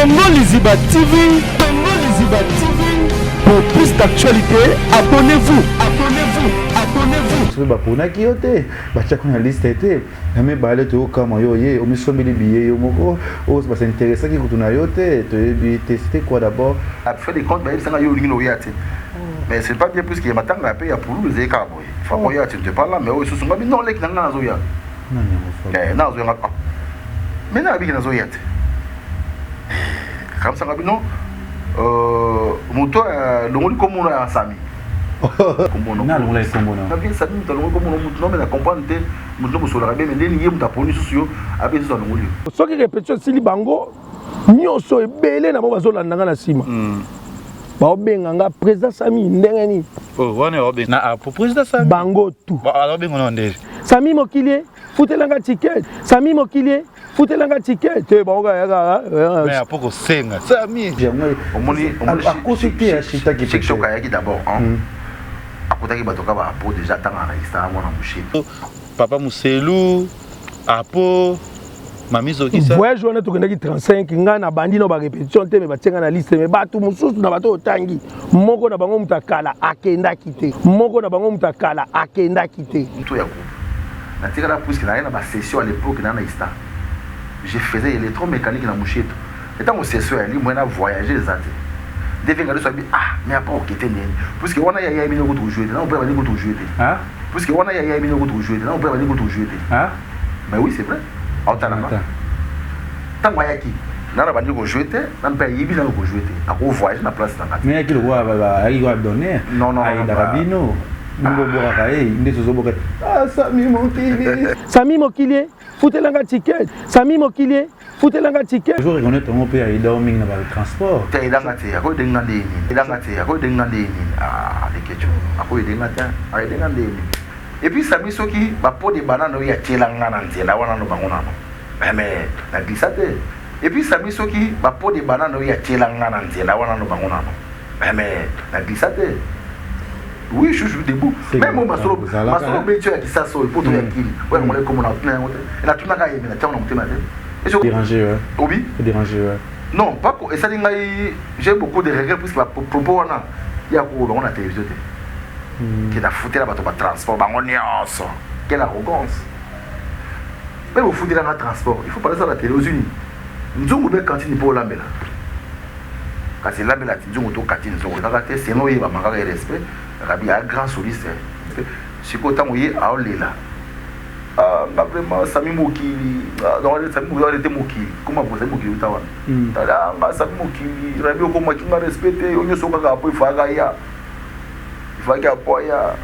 Congo Liziba TV, Congo Liziba TV. Pour plus d'actualité, abonnez-vous, abonnez-vous, abonnez-vous. Sur le Bapona qui était, la liste était, mais balé tout comme yo ye, on me somme les billets au moko, oh c'est intéressant qui coûte na yote, tu tester quoi d'abord. A fait des comptes, mais ça n'a eu l'ino yate. Mais c'est pas bien plus qu'il y a matin à payer pour nous les écarts. Il faut que tu te parles mais oui, sous non les qui n'ont zoya. Non, zoya. Mais n'a pas zoya. Comme ça, non. Moto, le monde comme on a Sami. Non, on l'a comme on a. Bien ça, nous allons comme on a, mais la comprendre, nous sommes sur la rabais, mais les liens de la police sociaux, avec ça, nous voulons. Ce qui répète, c'est Libango, nous sommes belés dans la zone de la Sima. Baobenganga président Sami ndengeni. Oh, wana obe na pour président Sami. Bango tout. Ba alors bengo ndé. Sami Mokilier, foutelanga ticket. Sami Mokilier, foutelanga ticket. Te bango ya. Mais à poko senga. Sami. On moni à cause de chita qui c'est choka yaki d'abord hein. À côté qui batoka ba po déjà tant en resta moi na mouché. Papa Muselu apo Mamizo qui ça. Voyage on a tokenaki 35 nga na bandi no ba répétition te mais batenga na liste mais batu mususu na bato otangi. Moko na bango mutakala akenda kité. Moko na bango mutakala akenda kité. Mtu ya ku. Na tika la plus que na ba session à l'époque na ista. Je faisais électromécanique na mouché. Et tant que session ali moi na voyager les até. Devient gars soit mais après on quitter né. Parce que on a ya bino ko jouer. Là on peut venir ko jouer. Hein? Parce que on a ya bino ko jouer. Là on peut venir ko jouer. Hein? Mais oui, c'est vrai. Autanama. Tant que yaki, n'a pas dit qu'on jouait, n'a pas eu bien qu'on jouait. À quoi voyage na place dans la. Mais qui le voit, il va donner. Non. Aïe d'Arabino. Nous le boire à il ne se souvient pas. Ah, Sami Mokilier. Sami Mokilier, foutelanga ticket. Sami Mokilier, foutelanga ticket. Je reconnais ton père, il dort dans le transport. T'es dans la terre, à quoi dengandé. À quoi dengandé. Ah, les questions. À quoi dengandé. Et puis ça miso qui va pour des bananes il y a télanga nanti na wana no bangona mais la glissade et puis ça miso qui va pour des bananes il y a télanga nanti na wana no bangona mais la glissade oui je joue debout même moi masolo betu ya kisaso pour tout yakili ouais on est comme on a plein et la tuna ka yemi na tana mutema et je déranger ouais obi déranger ouais non pas et ça j'ai beaucoup de regrets parce que propos wana il y a ko on a télévision qui a foutu là bas transport quelle arrogance mais vous foutez dans le transport il faut parler ça à la télé aux Unis nous avons une cantine pour l'ambela quand c'est l'ambela nous avons une cantine c'est nous il va manquer de respect il y a un grand soliste c'est qu'autant où il y a là vraiment Sami Mokili donc Sami Mokili comment vous savez Mokili utawa Sami Mokili Rabi okoma kinga respecter onyo soka ka po ifaga ya vaki apoya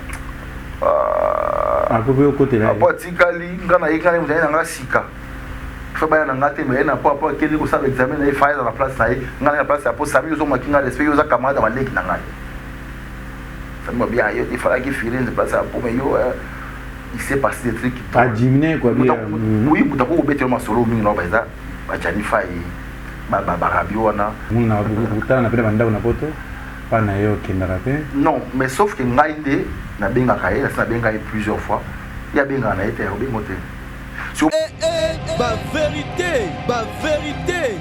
apobe côté là apo tikali ngana yekana mutana nga sika fa baya na ngate me na po kende ko sa examen na fa na place na ngana na place apo Sami zo makinga respect yo za kamada maleki na ngai Sami bien yo il fallait qu'il filer de place apo mais yo il s'est passé des trucs qui a diminué quoi bien oui mutako ko betel ma solo mingi no baza ba jani fa yi ba rabio na muna butana pele bandako na poto. Non, mais sauf que Ngaïde n'a bien gagné, ça n'a bien gagné plusieurs fois. Il y a bien gagné, il y a bien monté. Ma vérité.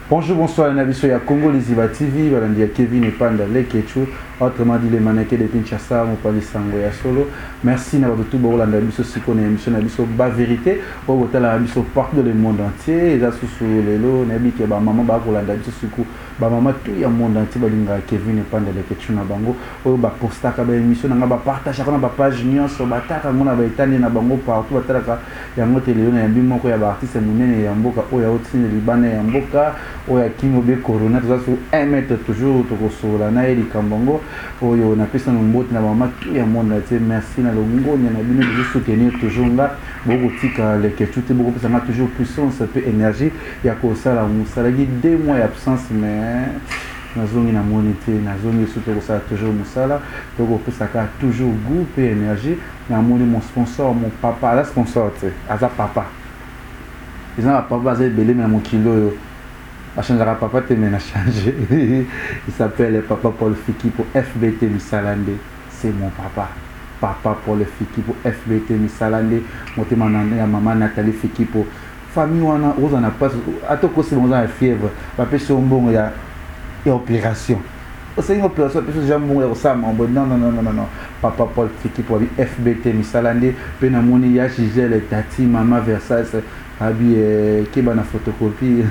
Bonjour, bonsoir, Nabiso ya Congo Liziba TV, Balandia Kevin et Panda Lekechu, autrement dit les mannequins de Kinshasa, mon pali sango ya solo. Merci na tout Bolanda biso sikone émission na biso ba vérité, au hôtel na biso partout dans le monde entier, et ça sous lelo nabi ke ba maman ba Bolanda biso siku, ba maman tout ya monde entier balinga Kevin et Panda Lekechu na bango, o ba posta ka ba émission na ba partage ka na ba page nyonso ba taka ngona ba etani na bango partout ba taka ya ngote lelo na yambi moko ya ba artiste munene ya mboka o ya otine libana ya mboka oya kimobe corona tout ça sur 1 mètre toujours to kosola na eli kambongo oyo na pesa na mbote na mama ya monde entier merci na longonya na bino de soutenir toujours nga beaucoup tika les ketchute beaucoup ça a toujours puissance peu énergie ya ko sala musala gi 2 mois d'absence mais nazongi na monité nazongi surtout ko sala toujours musala donc ko pesa ka toujours goût peu énergie na moni mon sponsor mon papa la sponsor tu aza papa ils ont papa za belé mais mon kilo a changé papa te mais a changé il s'appelle Papa Paul Fiki pour FBT Misalande c'est mon papa Papa Paul Fiki pour FBT Misalande mon maman Nathalie Fiki pour famille wana oza na passe atoko c'est bon za fièvre ba pesi mbongo ya opération c'est une opération pesi ja mbongo ya kosama non papa Paul Fiki pour FBT misalande pe na moni ya Gisèle tati mama Versace abi ki bana photocopie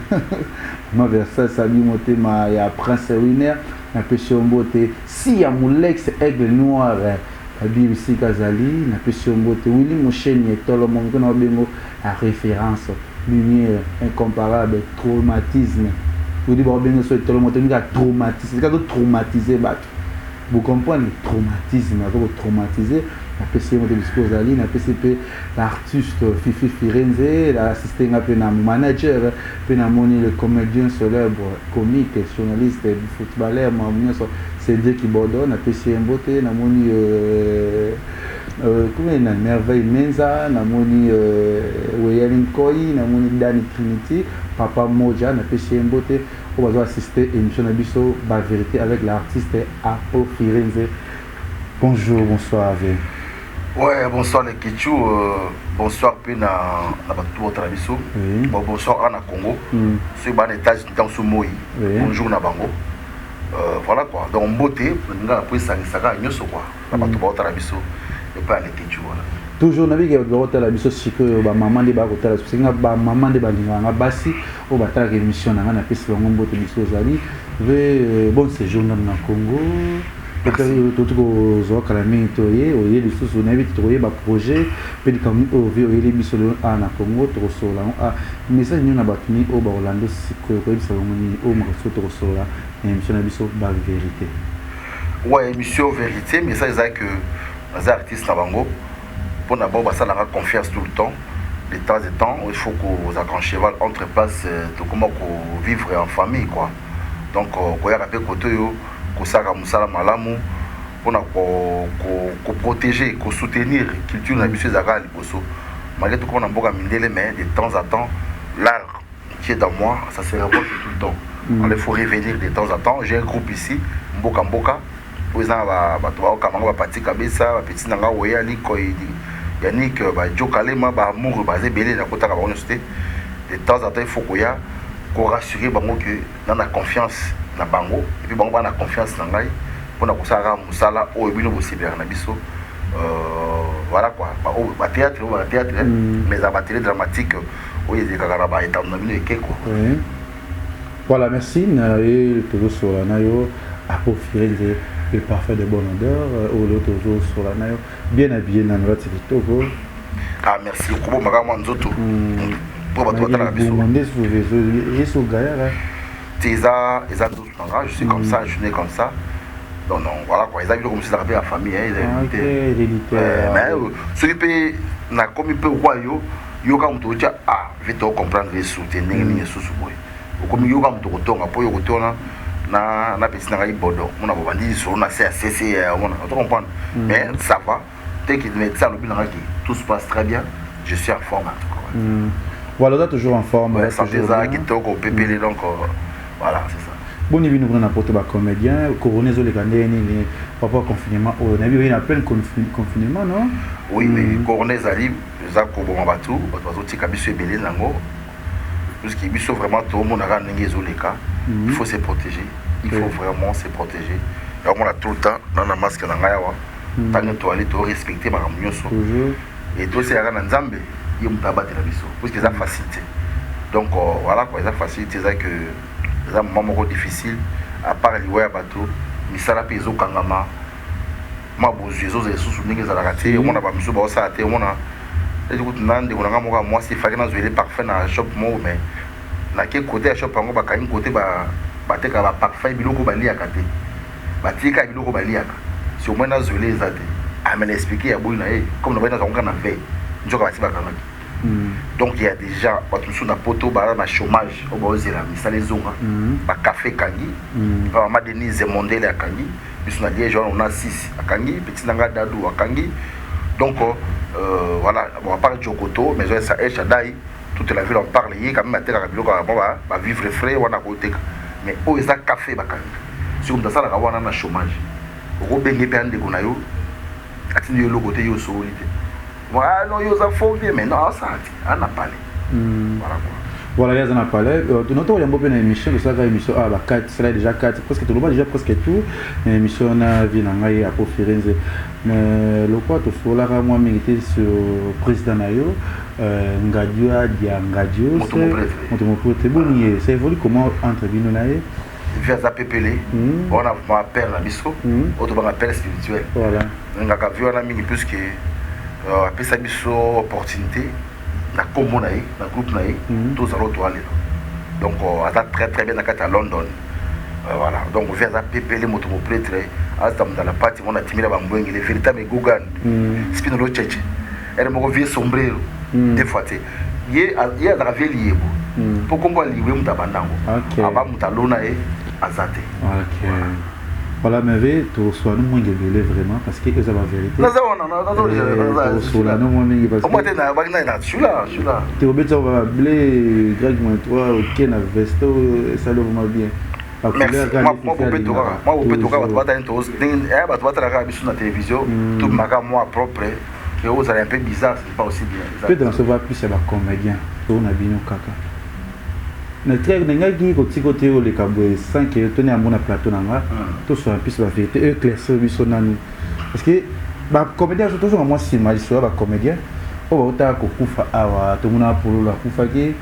mama Versace abi motema ya Prince Winer na pesi mbote si ya Molex aigle noir abi bisika zali na pesi mbote Willy Mosheni etolo mongo na bengo la référence lumière incomparable traumatisme vous dites bon bien sûr etolo mongo ni ka traumatisme ka traumatiser bato vous comprenez traumatisme avec traumatiser la pesi mbote bisiko zali na pesi pe l'artiste Fifi Firenze l'assistant pe na manager pe na moni le comédien célèbre comique journaliste footballeur mamunyo c'est Dieu qui bordonne na pesi mbote na moni comment na merveille menza na moni Weyalin Koi na moni Dani Trinity papa Moja na pesi mbote on va assister émission na biso ba vérité avec l'artiste Apo Firenze. Bonjour, bonsoir avec. Ouais, bonsoir les Kichou, bonsoir puis na tout votre biso. Bon bonsoir à na Congo. Sur ban étage dans sous moi. Bonjour na bango. Voilà quoi. Donc beauté, nga après ça saka nyoso quoi. Na tout votre biso. Et pas les Kichou voilà. Toujours na biki ba la biso siko ba maman de ba kotala parce que ba maman de ba linga basi o ba tala émission na na pesi bango mbote biso zali ve bon séjour na Congo. Tout ko kala minto ye o ye lisusu na biki to ye ba projet pe di kam o ve o ye biso na Congo to sola a message ni na batuni o ba Orlando siko ko bisa ngoni o mo so to sola émission na biso ba vérité. Ouais, émission vérité mais ça c'est que les artistes na bango pour d'abord ça la confiance tout le temps de temps en temps il faut que un cheval entre place de comment vivre en famille quoi donc ko ya rapé koto yo ko saka musala malamu pour ko protéger ko soutenir culture na biso zaka liboso malgré tout qu'on a mboka mindele mais de temps en temps l'art qui est dans moi ça se révolte tout le temps il faut revenir de temps en temps j'ai un groupe ici mboka pour exemple ba to ka mango ba pati kabisa ba petit nanga oya liko Yannick Joe Kalema amour basé belé na kota ka bonne société de temps en temps il faut qu'on rassurer bango que dans la confiance na bango et puis bango na confiance na ngai pour na kosala musala o ebino bosibera na biso voilà quoi ba théâtre mais à batterie dramatique o yezi kakara ba état na bino ekeko. Voilà, merci na et toujours sur la nayo Apo Firenze le parfait de bonne odeur ou l'autre jour sur la nayo bien habillé dans notre Togo. Ah merci beaucoup magama nzoto pour battre la biso demandez sur Gaïa Teza je suis comme ça je suis né comme ça non voilà quoi ils avaient comme si ça rappelait la famille mais ce qui peut na comme il peut quoi yo comme tu dis ah vite comprendre les soutenir les sous boy comme yo comme tu kotonga po yo kotona na petit na bodo on a bandi sur na CCC on a comprendre mais ça va dès qu'il met ça le bilan qui tout se passe très bien je suis en forme en tout cas. Voilà, là toujours en forme. Ouais, santé ça qui toque au PPL donc voilà c'est ça. Bon ni bino na poto ba comédien couronné zo les gandé ni papa confinement on a vu une plein confinement non? Oui mais couronné zali za ko bon batu bato tika biso ebele nango parce que biso vraiment tout le monde a ngé zo les cas. Il faut se protéger, il faut vraiment se protéger. Et on a tout le temps dans la masque na ngaya wa. Tant que tu aller tu respecter ma ramnyoso. Et toi c'est à Nzambe, il me tabatte la biso parce que ça facilité. Donc voilà quoi, ça facilité ça que ça moment difficile à part les ouais bateau, mais ça la peso kangama. Ma bozu zo ze susu ningi za la raté, on a ba miso ba ça até on a et du coup nande on a moi c'est fait na zo les parfait na shop mo mais na ke côté shop ngo ba kani côté ba teka ba parfait biloko ba liaka te ba tika biloko ba liaka si au moins na zo les até a me expliquer ya boy na comme na ba na na veille njoka ba tiba kana. Donc il y a déjà tout na poto ba na chômage au bozela misale zonga ba café kangi ba ma Denise Mondele akangi biso na Liège on a 6 akangi petit nanga Dadou akangi donc voilà on va parler de Jokoto mais ça est Chadai toute la ville en parle hier quand même à terre biloko ba vivre frais on a côté mais au ça café ba kangi si on dans ça la wana na chômage au bengi pe ande kuna yo atini yo lokote yo solide. Moi non yo ça faut bien mais non ça on a parlé Voilà quoi. Voilà, il y a un palais. Notre une émission, de ça, émission, ah, bah, 4, c'est là déjà 4, presque tout le monde, déjà presque tout. L'émission, on a vu à Firenze. Mais le quoi, tout le monde, moi, milité sur le président Nayo, Ngadio, Ngadio, c'est évolué comment entre Bino Naye. Via Zapépélé, on a ma père la misso, autre ma père spirituel. Voilà. On a vu un ami plus que après ça misso opportunité. Na combo na groupe na tous allons aller donc à très très bien à London voilà donc vers la PPL moto prêtre à dans la partie on a timé ba mbwengi les véritables gogan spino lo cheche elle mo vie sombrero des fois té yé à la ville yebo pour combo liwe mutabandango aba mutalona azate OK. Voilà, mais tu reçois nous moins de vraiment parce que c'est la vérité. Non, non, reçois nous moins parce que. Moi, tu es je suis là. Tu es obligé de blé, Greg, toi, ok, na vesto, ça le va bien. Merci. Moi, on peut toquer, on va la télévision, tout moi propre, que vous allez un peu bizarre, c'est pas aussi bien. Peut-être recevoir plus c'est un comédien, on a bien au caca. Na très n'engagi côté les caboué 5 que tenir à mon plateau nanga tout soit un peu la vérité éclaircir biso nani parce que ba comédien surtout moi si mal soit ba comédien o ta ko kufa awa to mona pour la kufa ki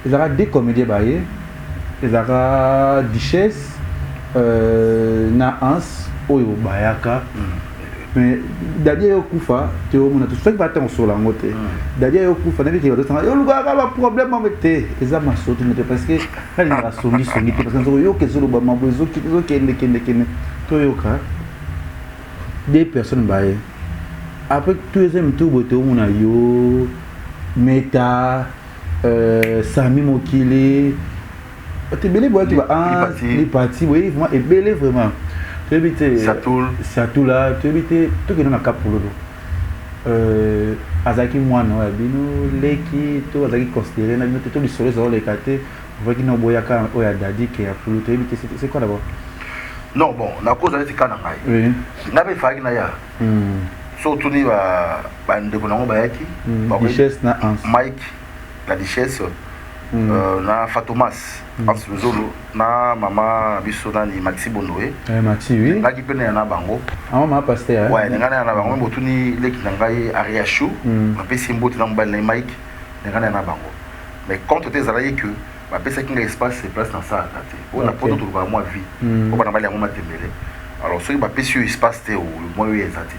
ils aura des comédiens baillé ils aura Duchesse na Hans oyo bayaka mais derrière kufa tu mona tout ça va être sur la moto derrière kufa na biki d'autres yo luga ka problème avec té eza masoto mais parce que là il a songi parce que yo que zo ba mabozo ki zo kende to yo ka des personnes baillé après tout deuxième tour boto mona yo Meta Sami Mokile tu belé boy tu va les parties oui vraiment et belé vraiment tu éviter Satoul là tu éviter tout que dans la cap pour le azaki mwana wa bino leki to azaki considéré na bino to lisolo za le kate voit qu'il no boyaka oya dadi ke ya pour tu éviter c'est quoi d'abord non bon na cause avec kana ngai oui na be faki na ya surtout ni ba ndeko na ba yaki Duchesse na Hans Mike la Duchesse na Fatomas Absolument na mama bisona ni Maxi Bondoé Maxi oui na ki pene na bango mama pasteur ouais ngana na bango mbotuni leki ngai Ariashu na pesi mboti na mbali na Mike ngana na bango mais quand tu es allé que ba pesa kinga espace c'est place dans ça atate on a pas d'autre ba moi vie on va na bali ya mama tembele alors ceux qui ba pesi espace te o moi oui ezati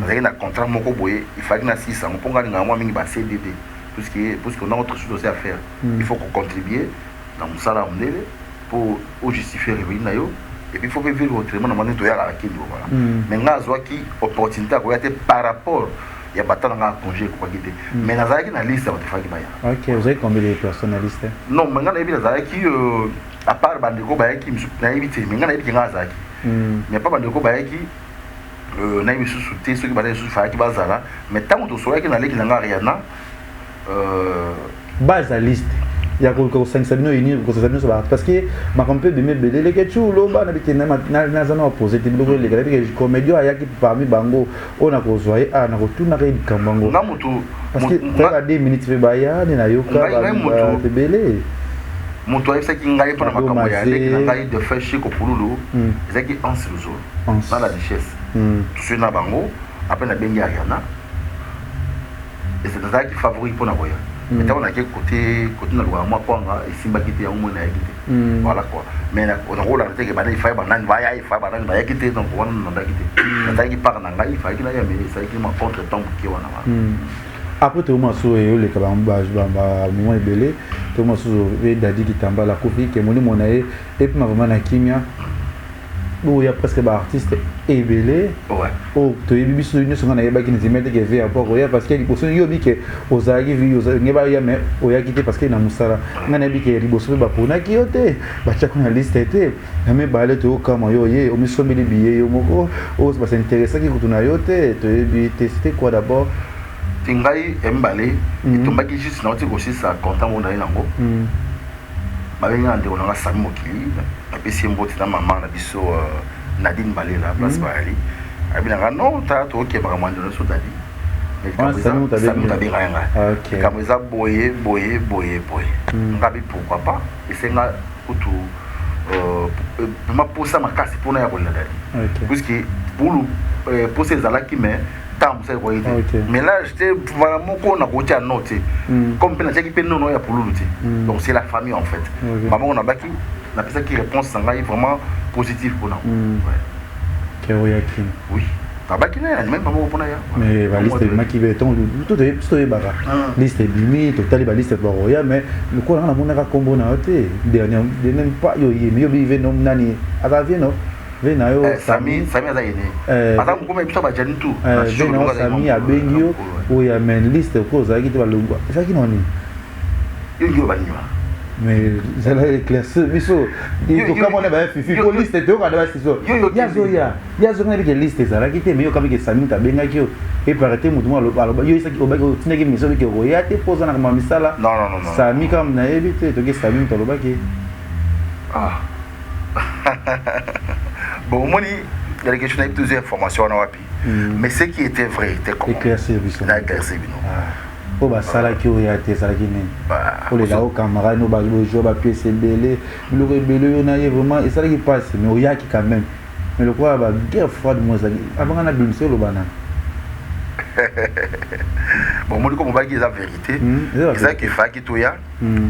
avec na contrat moko boye il fallait na 600 on ponga nga moi mingi ba CDD parce qu'on a autre chose à faire il faut qu'on contribue dans mon salaire pour justifier le réveil et puis il faut vivre autrement dans mon toya la kindi voilà mais ngazwa ki opportunité ko yate par rapport il y a battant dans congé quoi quitter mais nazaki na liste va te faire baya OK vous avez combien de personnalistes non mais ngana ebi nazaki à part bandeko bayaki na ebité mais ngana ebi ngazaki mais pas bandeko bayaki na ebi sous-souté ceux qui balaient sous faki bazala mais tant que soyaki na leki na riana base à liste il y a que 5 sabino unir que ça va parce que ma compé de me belé les ketchou lo ba na bité na zana opposé te bilo les gars que comédien aya qui parmi bango on a ko zoyer a na ko tuna ka kambango na mutu parce que ça a 2 minutes fe baya ni na yoka ba te belé mutu ay saki ngai pour na makambo ya leki ngai de faire chez ko pululu ezaki ansiluzo na la Duchesse tout ce na bango après na bengi ariana et c'est ça qui favorise pour na boya mais on a côté na loi moi kwanga isimba kiti ya umwe na yakite voilà quoi mais on a rola teke bana ifa bana vaya ifa bana ba yakite donc on na yakite na taki par na ngai ifa kila ya mais ça qui m'a contre temps qui wana après tout moi so yo le kabamba ba moment belé tout moi so dadi kitamba la kofi ke moni monae et puis ma vraiment na kimia où il y a presque des artistes ébélés. Ouais. Oh, tu es bibi sur une seconde à yeba qui nous met des verres pour rien parce qu'il y a des personnes qui disent que aux agues vu aux agues pas y a mais au y quitté parce qu'il y a musala. On a dit que les bosses ba pour na qui ote. Ba chaque une liste était. Mais balé tu au comme yo ye, au miso mi les billets yo moko. Oh, c'est intéressant qui tu na yote. Tu es testé quoi d'abord. Tingai embalé et tomba qui juste na aussi ça content on a yango. Babenga ndeko na Sami Mokili. Apesi mboti na mama na biso Nadine Balela place Bali abina non ta to ke ba mwando so dadi Samy Mutabinga nga. Comme ça boye. Ngabi pourquoi pas? Et c'est nga kutu ma posa ma casse pour na ya kolila dali. Puisque pour ces ala qui mais tant vous savez mais là j'étais vraiment qu'on a côté à note comme peine qui peine non ya pour l'outil. Donc c'est la famille en fait. Maman on a baki la personne qui répond ça est vraiment positif pour nous. Oui. Même pas pour mais la liste est maquillée tout est bara liste bimi total ba liste roya mais le quoi on a mon combo na hote dernier même pas yo mais yo vivre non nani atavie no vena yo Samy azaide madame comme ça ba jani tout vena Samy abengio o ya men liste ko za ki te ba longwa ça qui non ni yo ba ni mais ça l'a éclairci biso il to comme on a fifi ko liste te ko da siso ya zo na bi liste ça la ki te mais yo comme que Samy tabenga ki et paraît mutu mo alo yo isa ki obaki tinaki miso ki roya te posa na ma misala non Samy comme na ebite to ke Samy to lobaki bon moni il y a des questions avec plusieurs informations na wapi mais ce qui était vrai était comment éclairci biso po basala ki oya te sala ki nini po le lao camarade no ba jouer ba pièce belé biloko belé yo na ye vraiment et ça qui passe mais oya ki quand même mais le quoi ba guerre froide moi ça avant na bimse lo bana bon moi comme ba ki la vérité ça qui fa ki toya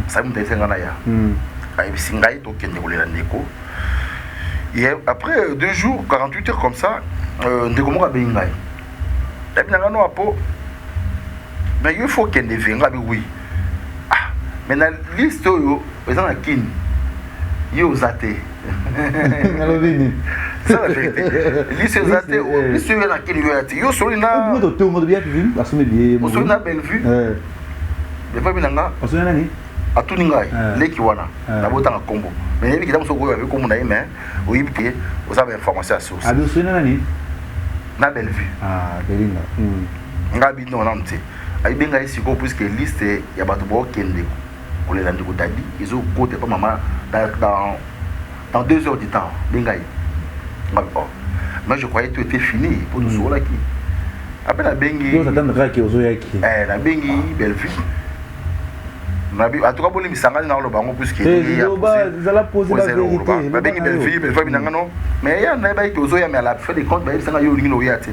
ça me tete ngana ya ay bisingai to kende kolela ndeko et après 2 jours 48 heures comme ça ndeko mo ka bengai et bien ngano apo mais il faut qu'il y ait des oui. Mais dans la liste, il y a qui il y a aux athées. C'est la vérité. Liste aux athées, liste il y a qui il y a athées. Il y a sur la Bellevue. Les femmes n'anga. À tout n'inga. Les qui wana. La botte en combo. Mais il y a qui dans ce groupe avec comme on a aimé. Oui, vous avez information à source. À deux nani. Na Bellevue. Belinga. Ngabi non nanti. Aïe bien ici puisque liste ya bato bo kende ko les andiko dadi ils ont côté pas maman dans 2 heures du temps bengai mais je croyais que tout était fini pour nous sur là qui après la bengi yo s'attendre que ozo yaki la bengi Bellevue nabi en tout cas bon mi sangani na lo bango puisque il y a la poser la vérité la bengi Bellevue binanga mais ya na ba ki ozo ya mais à la fin des comptes ba sanga yo ngino yate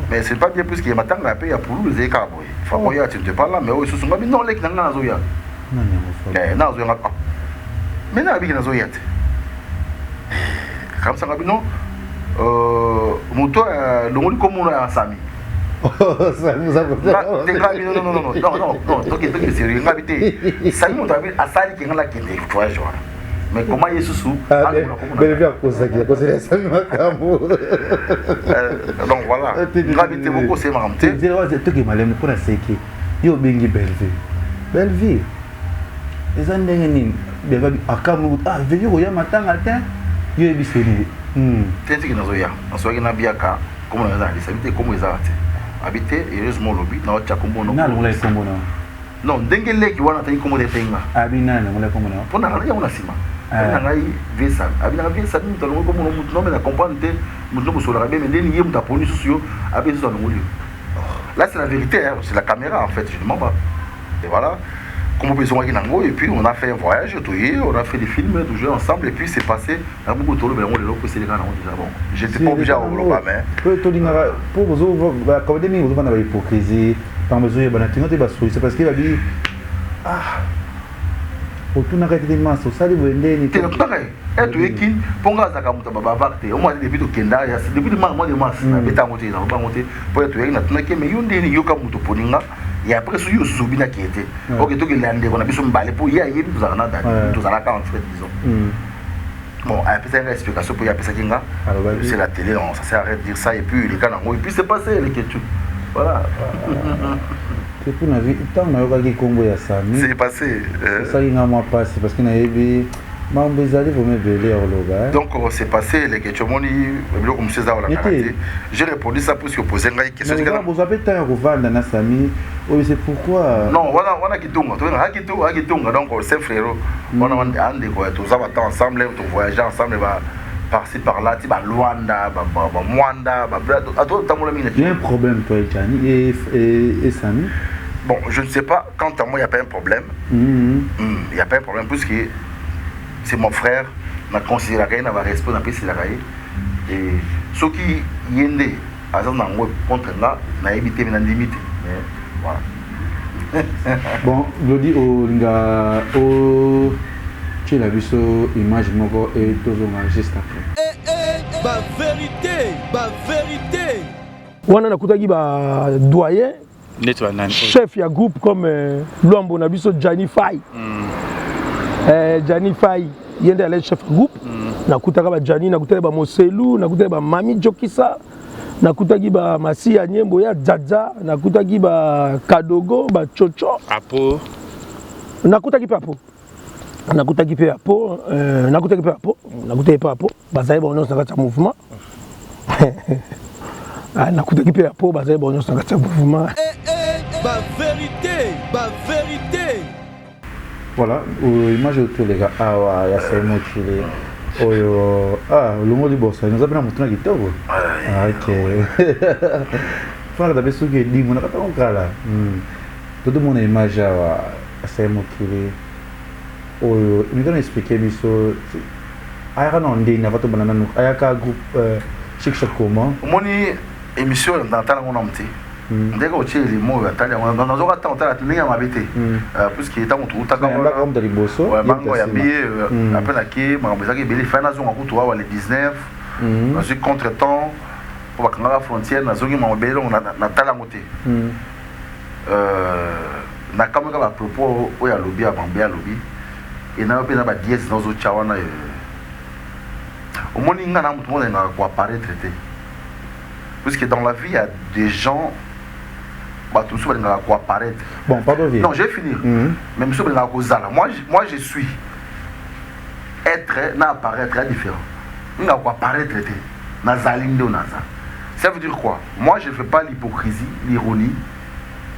mais c'est pas bien plus qu'il y a matin à payer pour le zéka boy faut qu'on y a tu te parles mais oui ce sont pas non les qui n'ont zoya non zoya mais n'a bien zoya comme ça non moto le monde comme on a Samy ça nous a non donc c'est une gravité Samy on a vu à Sali qui est là qui est tu vois mais comment il est sous mais bien pour ça qui a causé ça donc voilà gravité beaucoup c'est marrant tu dis toi qui malem pour seki yo bengi Bellevue les andenge ni beba akamu veille roya matanga tin yo ebiseni tenti qui nazo ya nazo ki na biaka comme on a dit ça vite comme ça habiter heureusement lobby na cha kombo no na ngula kombo no non ndenge leki wana tani kombo de tenga abina na ngula kombo no pona ya una sima ngai vesa abina vesa ni to ngo kombo no mutu no me na comprendre mutu mo sola mais ndeni ye muta poni susu abezo dans ngoli là c'est la vérité c'est la caméra en fait je ne mens pas et voilà comme besoin qui nango et puis on a fait un voyage on a fait des films tout jouer ensemble et puis c'est passé à beaucoup de mais on les locaux c'est les gars on dit bon j'étais pas obligé à Oloba mais to dinga pour vous comme des minutes on a hypocrisie par mesure bana tinga te baso c'est parce qu'il a dit otuna kati de maso sali wendeni te pareil et tu eki ponga zaka muta baba vakte au moins depuis to kenda ya depuis le mois de mars na beta ngote na ba ngote pour tu eki na tuna ke me yondeni yoka muto poninga et après ce yo subina qui était OK to ke lande ko na biso mbale pour ya yebi tuzala na date tuzala ka en fait disons bon après c'est une explication pour ya pesa kinga c'est la télé non ça sert à rien de dire ça et puis les gars et puis c'est passé les questions voilà c'est pour navi tant na yoka ki kombo ya Samy c'est passé ça il n'a moi passé parce qu'il n'a yebi mambo ezali vous me belé Oloba donc c'est passé les questions moni bilo comme ça la karaté j'ai répondu ça pour se poser une question vous avez tant à revendre na Samy oui c'est pourquoi non voilà kitunga donc c'est frère on a ande quoi tous ça ensemble on voyager ensemble par-ci par-là, tu vas Luanda, Mwanda, il y a un problème, toi, Gianni et Samy. Bon, je ne sais pas, quant à moi, il n'y a pas un problème. Il n'y a pas un problème, puisque c'est mon frère, je considère qu'il y a un respect dans le pays. Et ceux qui y sont contre là, ils ont évité de limiter. Voilà. Bon, Glody, tu as vu cette image et tout juste après. Ba vérité. On a écouté un doyen, chef de groupe comme Luambo, on a vu Gianni Faye. Gianni Faye, il y a un chef de groupe. On a écouté Gianni, on a écouté Moselou, on a écouté Mami Jokisa. Nakutaki ba Masia Nyembo ya Dzaza, nakutaki ba Kadogo, ba Chocho. Apo. Nakutaki pa Apo. Nakutaki pa Apo, nakutaki pa Apo, nakutaki pa Apo, bazai ba onyo sakata mouvement. Nakutaki pa Apo, bazai ba onyo sakata mouvement. Ba vérité. Voilà, image autour les gars, ah ya c'est motivé. Oyo le mot du boss nous avons montré qui toi OK faire da beso que dit mon akata on kala tout mon image c'est motivé oyo nous allons expliquer biso aya non ndi na bato banana no aya ka groupe chic comment moni émission dans ta on amti ndeko otie les mots atali on zo kata on tala tuninga mabete puisque est on tout ta comme de liboso bango ya billet après la qui mangambezaki beli fana zo ngakutu wa le 19 dans un contretemps pour bakanga la frontière na zongi mangambelo na tala ngote na kameka ba propos oya lobby a bambia lobby et na pe na ba 10 dans zo chawana au moni nga na mutu mona na ko apparaître puisque dans la vie il y a des gens tout le monde va apparaître. Bon, pardon. Non, je vais finir. Mais monsieur moi je suis être n'apparaître est différent. Il va apparaître dans Zalindo Naza. Ça veut dire quoi? Moi je ne fais pas l'hypocrisie, l'ironie.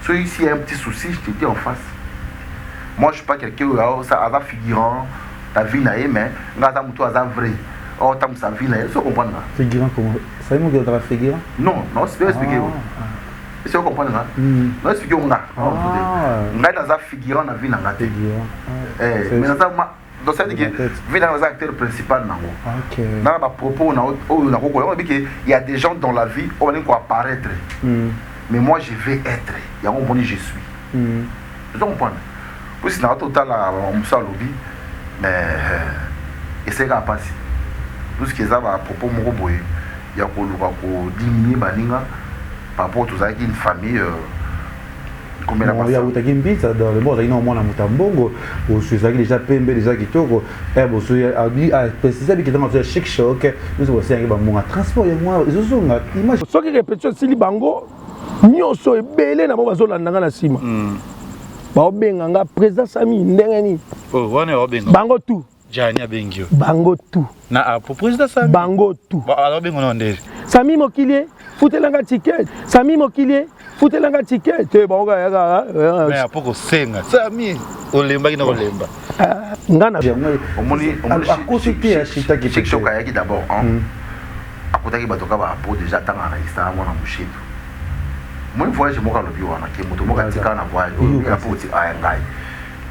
Celui s'il y a un petit souci, je t'étais en face. Moi je ne suis pas quelqu'un qui a figurant, ta vie n'a mais tu as vrai. Oh, tu as sa vie, tu comprends? Figurant comment? Ça veut dire que tu as figurant? Non, c'est pas expliqué. Est-ce que vous comprenez? Non, expliquez on a. On a dans un figurant dans la vie dans la tête. Mais dans ça, il y a un acteur principal. Dans le propos, il y a des gens dans la vie où on va apparaître. Mais moi, je vais être. Il y a un bon je suis. Vous comprenez? Puis, c'est un total à lobby. Mais, essayez de passer. Tout ce qui est à propos de mon boy, il y a diminuer par rapport à une famille combien il y a une pizza dans le monde il y a un mutambongo où je suis déjà pembe déjà qui toko et bon je dis à préciser que dans un chic choc nous aussi un bon transport et moi ils sont image ce qui répète sili bango nyonso ebele na bazolanda na sima ba obenga nga président Sami ndengeni wana obenga bango tout Gianni abengio bango tout na apo président Sami bango tout alors bengo non ndé Sami Mokilie futelanga ticket Sami Mokilie futelanga ticket te bango ya mais apoko senga Sami olemba kina olemba ngana omoni à consulter à chita qui chic choc ayaki d'abord akotaki bato ka ba po déjà tanga na isa mona mushitu moi voyage moka lobi wana ke moto moka tika na voyage ya po ti aya ngai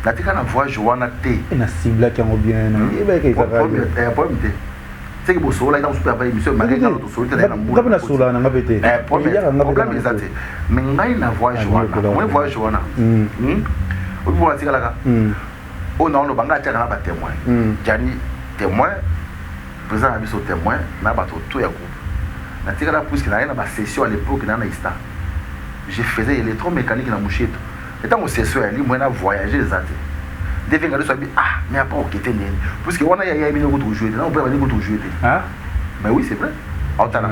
na tika na voyage wana te na cible qui en bien et ben que ça va problème te c'est que bo sola ina super ba émission malgré que to solite na mbula ngapena sola na ngapete problème ezate mais ngai na voyage wana moi voyage wana obi bona tika laka o na ono banga tia na ba témoin Gianni témoin président na biso témoin na bato to ya groupe na tika la puisque na ba session à l'époque na ista je faisais électromécanique dans Moucheto. Et tant que c'est sûr, il m'a voyagé les années. Devient que je mais après on quitte né. Parce que on a y a mis notre jouer, là on peut aller notre jouer. Hein? Mais oui, c'est vrai. En tant que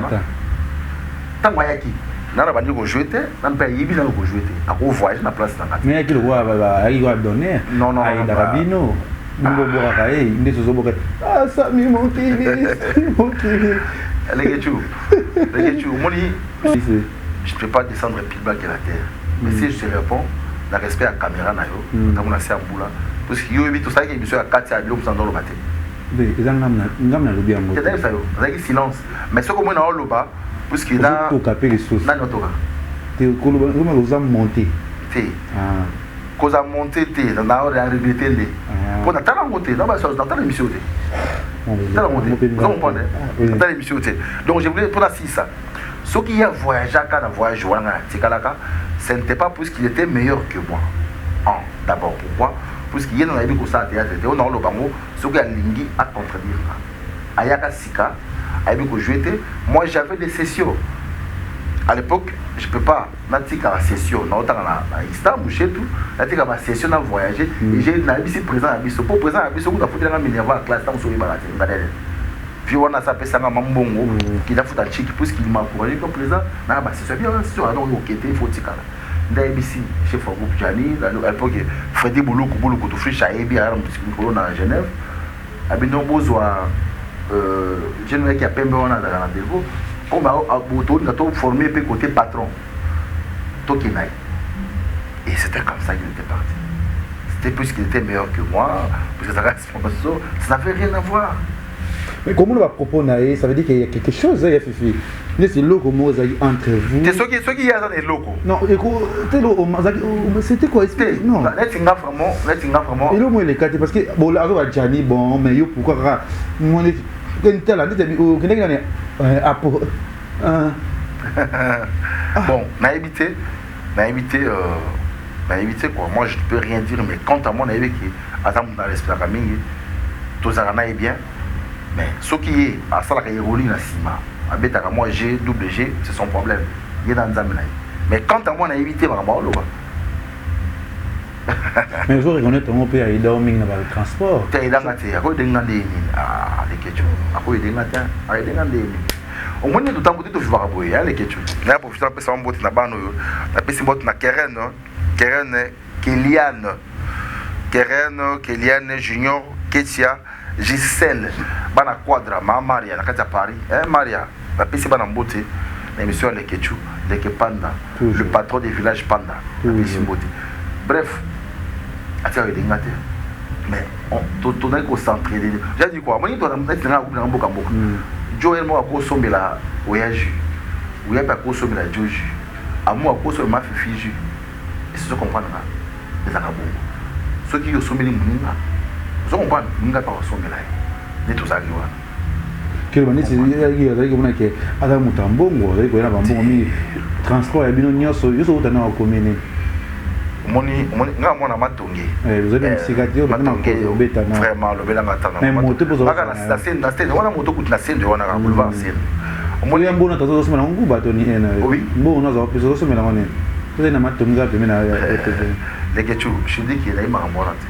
tant que qui na ba ndiko jouer, na pa yibi na ko jouer. A ko voyage na place na. Mais qui le voit il va donner. Non non. Ai darabino. Ngo boka kai, ndeso zo boka. Ah Sami Mokilie. Les gars, moni je ne peux pas descendre plus bas que la terre. Mais si je te réponds, le respect à la caméra, parce que yo tout ça qui est à 4 à l'eau dans le matin. ils ont ngam lobby en mode c'est ça avec silence mais ce que moi na loba parce que là tout capé les choses na notoka te comment ils ont monté té cause à monter té na hora de regretter les pour na tala monter na ba chose na tala émission té tala monter non pas tala émission té donc je voulais pour la 6 ça ce qui a voyagé quand on voyage ce n'était pas parce qu'il était meilleur que moi d'abord pourquoi parce qu'il y a dans la vie ça théâtre on a le bango ce qui a lingi à contredire ayaka sika ayako jouer moi j'avais des sessions à l'époque je peux pas natika la session na autant na Istanbul chez tout natika ma session na voyager et j'ai na ici présent à biso pour présent à biso on a foutu dans minerva classe dans sur balade ngadele puis on a sapé ça na mambongo qui a foutu chic parce qu'il m'a encouragé comme présent na ba c'est bien c'est alors OK il faut tika là ici chef au groupe Jani à l'époque Freddy Boulou to friche à Ebi à na Genève abino bozwa je ne sais qui a pembe on a dans la dévo comme à formé peu côté patron Tokinai et c'était comme ça qu'il était parti c'était plus qu'il était meilleur que moi parce que ça n'avait rien à voir mais comment on va proposer ça veut dire qu'il y a quelque chose il y a fifi c'est loco entre vous c'est ce qui y a dans les locaux non c'était quoi non vraiment et le moins les quatre parce que bon là va Jani bon mais yo pourquoi mon bon, m'a évité quoi. Moi je ne peux rien dire, mais quant à moi, on a vu que attends dans l'esprit de Camille, tout ça est bien, mais ce qui est à ça la ironie na sima, avec moi G double G, c'est son problème. Il est dans Zamina. Mais quant à moi, on a évité ma mort mais je reconnais ton père il dormit dans le transport. Tu es dans la terre, à quoi des ah les questions, à quoi des matins, à des au moins tout temps tu vas voir les questions. Là pour faire passer un bout na bano, na pesi bout na Keren Keliane Junior Ketia Gisèle bana quadra ma Maria na kati Paris Maria na pesi bana mbote na émission les questions les Panda le patron des villages Panda bref attends il est mais on est concentré j'ai dit quoi moi il doit mettre dans boka boka Joël moi ko sombela voyage ou ya pas ko sombela joju amu ko sombela fifi est-ce que tu comprends là les akabongo ceux qui yo sombeli muninga vous comprenez muninga pas sombela ni tout ça qui va quel bonnet c'est il y a que ada mutambongo il y a bambongo mi transport ya bino nyoso yo so utana wa commune moni nga mona matonge vous avez cigaretto maintenant ko beta na vraiment le belanga tana mais moto pour ça na scène wana moto kuti na scène wana ka boulevard scène moni mbona tazo soma na nguba to ni ena oui mbona za piso soma na ngone to na matonga pe na les kechu je dis qu'il y a ima morate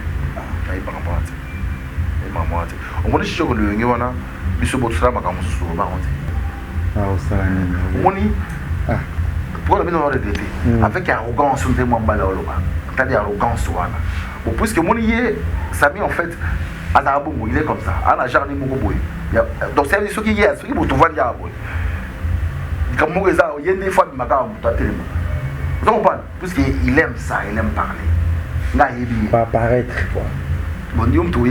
omoni shoko le ngi wana biso botsala makamusu so ba honte ah osala ni moni pourquoi le regretter avec arrogance on témoin baloloba c'est-à-dire arrogance wana bon puisque mon yé Samy en fait Adabongo il est comme ça à la jarni moko boy donc c'est ce qui est ce qui pour tout vendre ya boy comme moi ça il y a des fois maka muta tellement vous comprenez puisque il aime ça il aime parler là il pas paraître quoi bon dieu tout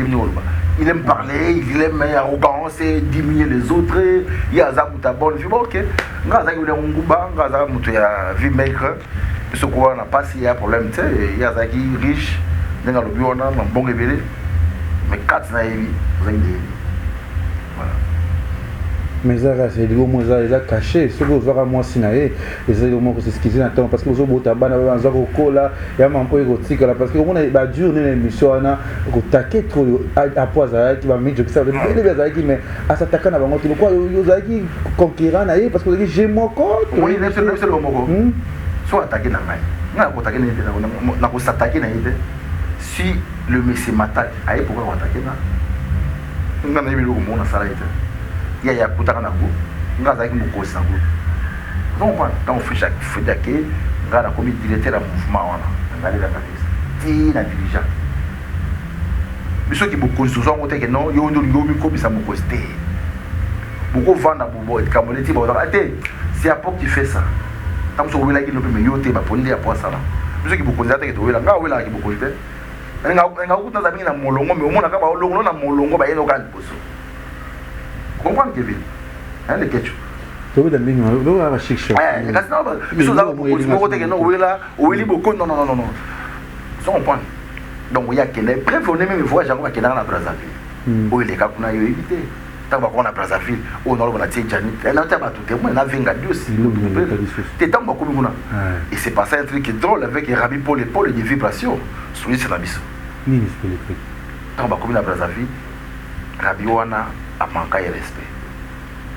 il aime parler, il aime arrogance, diminuer les autres. Il y a ça qui est bon. Je dis ok. Nous avons un vie maigre. Ce qu'on n'a pas s'il y a un problème, il y a ça qui est riche. Nous avons un bon révélé. Mais quatre n'a pas voilà. Mais ça c'est du moins ça caché ce que vous avez moi sinaé et c'est le moment que c'est ce qu'ils attendent parce que vous avez bana dans un cola il y a un peu érotique là parce que on a dur dans l'émission on a taquer trop à poisa qui va mettre que ça veut dire qui mais à s'attaquer na bango tout quoi vous avez qui conquérant na parce que j'ai mon corps oui c'est le moment soit attaquer na mai na ko attaquer na ko s'attaquer na ide si le monsieur m'attaque aïe pourquoi attaquer na na yebilo ko mona sala ite il y a kutaka na go ngaza ki mukosi na go donc quand on fait chaque fedake ngana comme directeur à mouvement wana ngale la katisa ti na dirigeant biso ki mukosi zo ngote ke non yo ndo ngomi ko bisa mukosi te beaucoup vendre bobo et kamoleti ba ate c'est à pop qui fait ça tant so wela ki no pe me yote ba ponde ya poa sala biso ki mukosi ate ke to wela nga wela ki mukosi te nga kuta za na molongo mais au moins ka ba longo na molongo ba yeno ka liboso comprendre Kevin hein le ketchup to be da mingi ma ba chic shop kasi na biso za ko mo ko te no wela o weli boko non so comprendre donc il y a kende bref on est même voyage encore kende na Brazzaville o ile ka kuna yo éviter tant qu'on a Brazzaville on a la Tchani et là tu as tout témoin na venga Dieu t'es tant beaucoup mona et c'est passé un truc drôle avec Rabbi Paul de vibration sur c'est la biso ni c'est le truc tant beaucoup na Brazzaville Rabbi wana a manqué de respect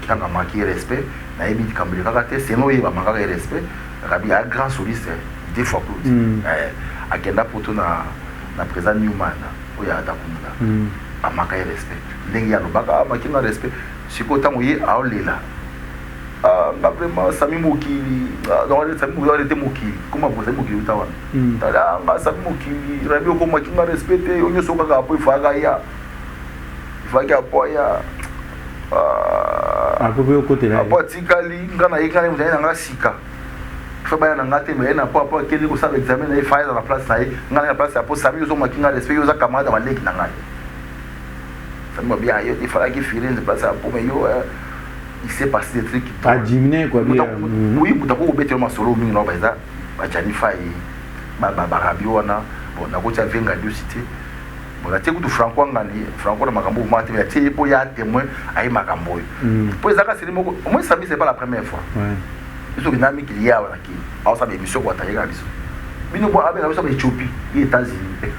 quand a manqué de respect na ebi kambili kaka te c'est non il va manquer de respect Rabbi a grand soliste deux fois plus a kenda poto na président Newman o ya atakumuna a manqué de respect ndenge ya lobaka makinga respect siko tango ye aolela nga vraiment sami mokili donc sami mokili était mokili comment vous savez mokili utawa tala nga sami mokili rabi ko makinga respect te onyo soka ka po ifaga ya poya peu au côté là apo tikali nga na yeka ni mutana nga sika fa baya na ngate me na po keli ko sa examen na ifa na place na nga na place apo sami zo makinga respect yo za kamada maleki na ngai. Ça m'a bien, il fallait qu'il finisse de passer à Pomé. Il s'est passé des trucs qui à diminuer quoi bien. Oui, mais d'abord, on peut tellement solo, mais non, bah, Janifa et Barabiona, bon, on a côté avec un cité. Bon, la tête de Franco Ngani, Franco de Magambo, Martin, la tête pour y a témoin à Magambo. Pour les accords, c'est le mot. Au moins, ça, c'est pas la première fois. Ils ont une amie qui y a qui a sa émission pour attaquer la mission. Bino bo abe na biso ba Éthiopie, États-Unis.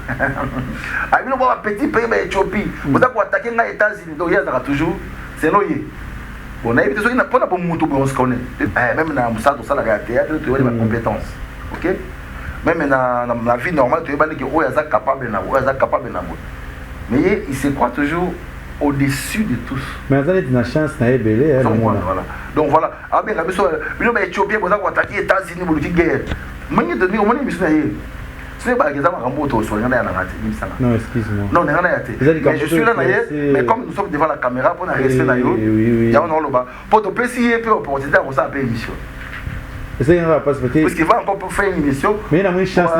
Ah bino bo petit pays ba Éthiopie. Vous avez attaquer les États-Unis, donc il y a toujours c'est noyé. On a évité ça, il n'a pas de mutu on se connaît. Même dans Moussa tout ça la théâtre, tu as des compétences. OK? Même dans la vie normale, tu es que oh ya capable na, oh ya capable na. Mais il se croit toujours au-dessus de tous. Mais ça est une chance na ebelé hein. Donc voilà. Ah ben la biso bino ba Éthiopie bo za ko attaquer les États-Unis pour lutter guerre. Mani de au moins mission na ce n'est pas que ça va rembourser sur rien non excuse-moi non rien mais je suis là mais comme nous sommes devant la caméra pour rester là il y a un loba pour te préciser peu opportunité pour ça émission c'est un parce qu'il va encore faire une émission mais il a une chance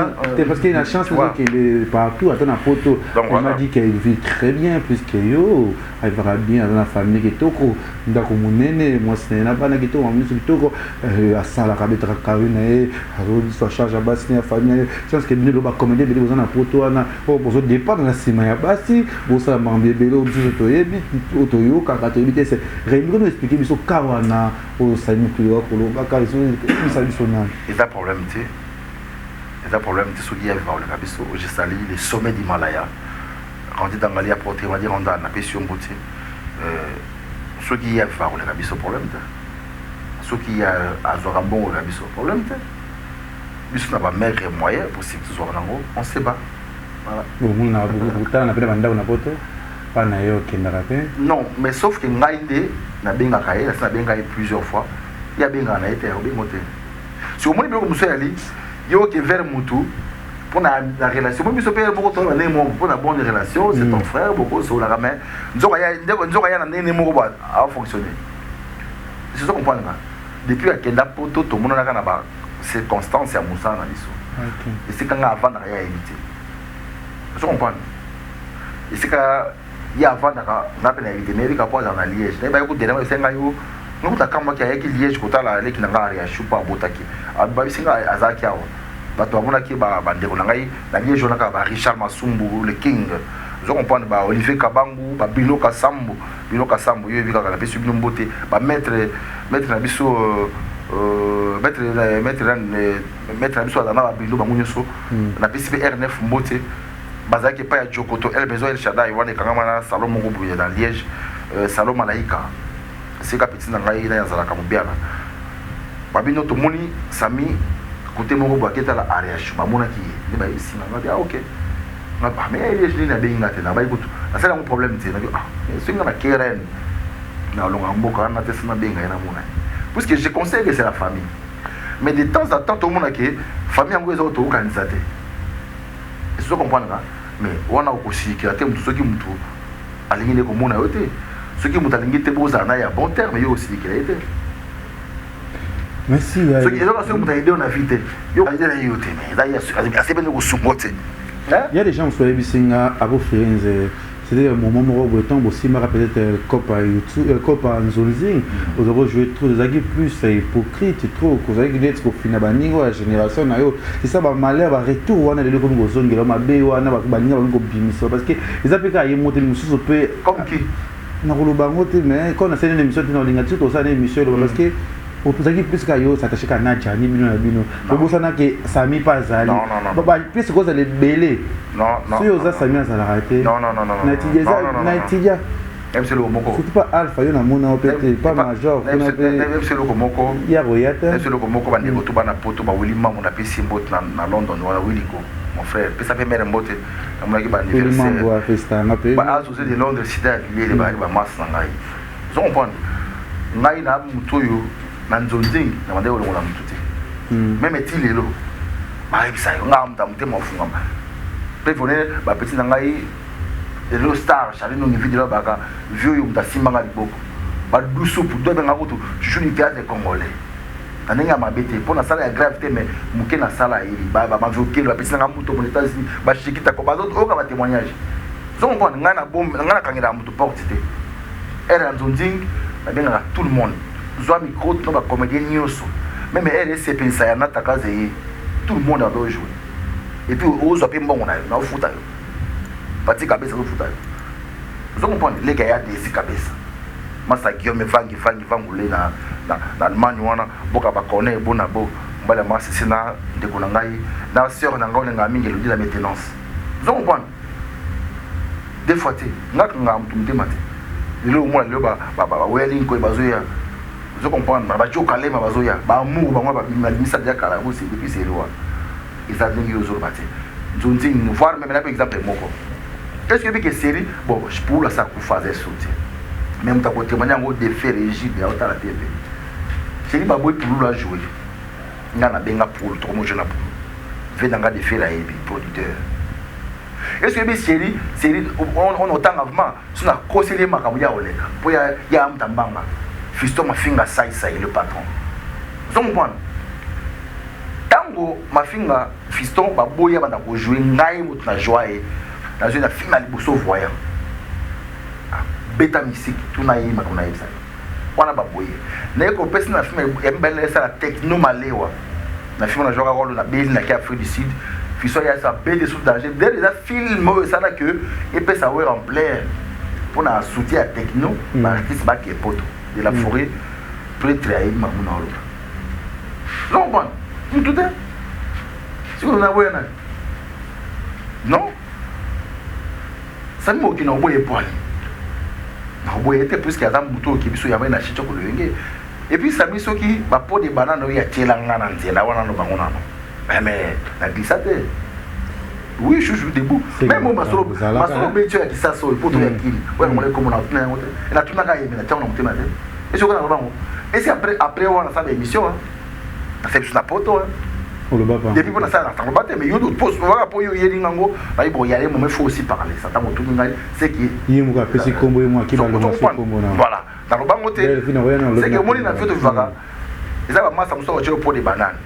parce qu'il a une chance qu'il est partout attends la photo il m'a dit qu'il vit très bien plus que yo il va bien dans la famille qui toko ndako munene moi c'est na bana qui toko moi c'est toko à ça la kabeta karuna et so charge basi na famille chance que nous ba comédie beli bozana photo na pour bozo départ na sima ya basi bosa mambie belo biso to yebi to yo kaka to yebi c'est réellement nous expliquer biso kawana o sami tuyo ko lo ba kaliso et ça problème tu sais et ça problème tu sais qu'il y a le kabiso j'ai sali les sommets d'Himalaya quand tu dans Galia pour te dire on a na pétion beauté ceux qui y a le kabiso problème ceux qui y a azorambon le kabiso problème biso na ba mère moyen pour si tu sois nango on sait pas voilà bon on a beaucoup de temps na pena banda na poto pas na yo kendara pe non mais sauf que ngainde na benga kaye na benga plusieurs fois il y a bien gagné été au bien monté si au moins bien comme ça ali yo qui vers mutu pour la relation moi je peux beaucoup ton année mon pour la bonne relation c'est ton frère beaucoup sur la main nzoka ya na nene mo ba a fonctionner c'est ça comprendre depuis à kenda poto to mona na ba circonstance ya Moussa na biso et c'est quand avant na ya éviter je comprends et c'est quand il y a avant na peine éviter mais il capable dans Liège na ba ko dena c'est ngayo nous takamba ki ayeki Liège kota la leki na ngari ya chupa botaki ba bisinga azaki awo bato abona ki ba bandeko na ngai na Liège na ka ba Richard Masumbu le king je comprends ba Olivier Kabangu ba Bino Kasambo yo vika ka pesu bino mbote ba maître na biso maître na biso na ba Bino ba munyoso na PCP R9 mbote bazaki pa ya Jokoto El Bezo El Shaddai wana kangama na salon moko buye dans Liège salon Malaika c'est que petit nangai na yazala kamubiana babino to moni sami côté moko baketa la ariach bamona ki ne ba ici na ba OK na ba mais il est na benga te na ba ikutu na c'est un problème te na bi c'est nga na keren na longa mboka na te na benga na mona parce que je conseille que c'est la famille mais de temps en temps tout le monde que famille ngo ezo to organiser est-ce que comprendre mais wana okoshikira te mtu soki mtu alingine ko mona yote ceux qui m'ont aligné tes beaux années à bon terme, il y a aussi qui a été. Merci. Ceux qui ont aidé on a vite. Il y a aidé la yote, mais là il y a assez bien de soumoté. Il y a des gens qui sont à Firenze. C'était un moment où on aussi peut-être Copa YouTube, Copa Nzolzing. Vous avez joué trop des agues plus hypocrite, trop. Vous avez dit que final la génération c'est ça, malheur, va retour, on a les locaux de zone, on a bé, on a banni, on a bimisson parce que les applications ils montent les sous peu comme qui. Na kulubangote mais quand on a fait une émission dans l'ingati tout ça une émission parce que pour plus plus kayo s'attacher à Nadia ni bino na bino pour ça na que Sami pas zali bah plus cause les belé non si oza Sami a la raté non Natidia même c'est le moko c'est pas alpha yo na mona peut-être pas major même c'est le moko ya royata même c'est le moko ba nego to ba na poto ba Wilima mon appel symbole na London wala Williko mon frère puis ça fait mère mbote na mon ba anniversaire ba festa na pe ba associé de Londres cité les ba masse na ngai zo comprendre ngai na mutoyo na nzonzing na mande olongola mututi même ti lelo ba bisa nga mta mutema funga pe voné ba petit na ngai le star Charlie no ngi vidéo baka vieux yo mta simba nga liboko ba dusu pour dobe nga kutu chuchu ni théâtre congolais anenga mabete pour na sala ya gravité mais muke na sala ili ba mavoke la petit na muto pour États-Unis ba shikita ko ba d'autres oka ba témoignage zo on nga na bombe nga na kangela muto portité era nzonzing na benga tout le monde zoa micro no ba comédien nyoso même RSC pensa ya nata kaze tout le monde a doit jouer et puis ozo pe mbongo na futa yo pati kabisa ko futa yo zo comprendre les gars ya des kabisa masa Guillaume vangi vangule na Allemagne wana boka ba connaît bona bo mbala masa sina ndeko na ngai na sœur na ngone nga mingi lodi la maintenance zo comprendre des fois te ngaka mtumte mate lelo mwa lelo ba wedding ko bazoya zo comprendre ba joka lema bazoya ba mu ba ngwa ba bimisa dia kala bo si depuis c'est loi ils a dingi ozo bate nzonzi voir même par exemple moko est-ce que série bon pour la ça pour faire sauter même ta côté mania ngo de faire régime ya ota la TV série ba boy pour la jouer ngana benga pour trop mo jeune pour venanga de faire la producteur. Est-ce que série on autant avant sur la conseiller makambo ya oleka pour ya mtambanga fiston mafinga sai le patron donc bon tango mafinga fiston ba boya banda ko jouer ngai mutu na joie na jouer na film ali boso voyant beta musique tuna yi makona yesa wana ba boye na ko pesi na film embele sa la techno malewa na film na joga rôle na base na kia Afrique du Sud fiston ya sa bête sous danger dès les film ça là que et peut ça en plein pour na soutien à techno artiste ba qui est poto de la forêt peut trahir mamuna olo non bon tout est si on a voyé non ça me moque non boye poil non boye était plus qu'il y a un mouton qui biso ya na chicho ko lenge et puis ça biso qui ba pot de banane ya tiela ngana nzela wana no bangona no mais la glissade oui je joue debout même moi masolo betu ya kisaso il faut tout yakini ouais on est comme on a tuna ngote na tuna ka yemi na tuna mutema te et je connais bango et c'est après on a ça émission hein ça fait sur la poto hein depuis qu'on a ça dans le bâtiment mais yo d'autres postes voilà pour yo yeli ngango ba bon y aller mais il faut aussi parler ça tant tout ngai c'est qui yimu ka pesi kombo moi qui ba longa kombo na voilà dans le bango te c'est que moi na fait de vaga ils avaient massa muso au pour des bananes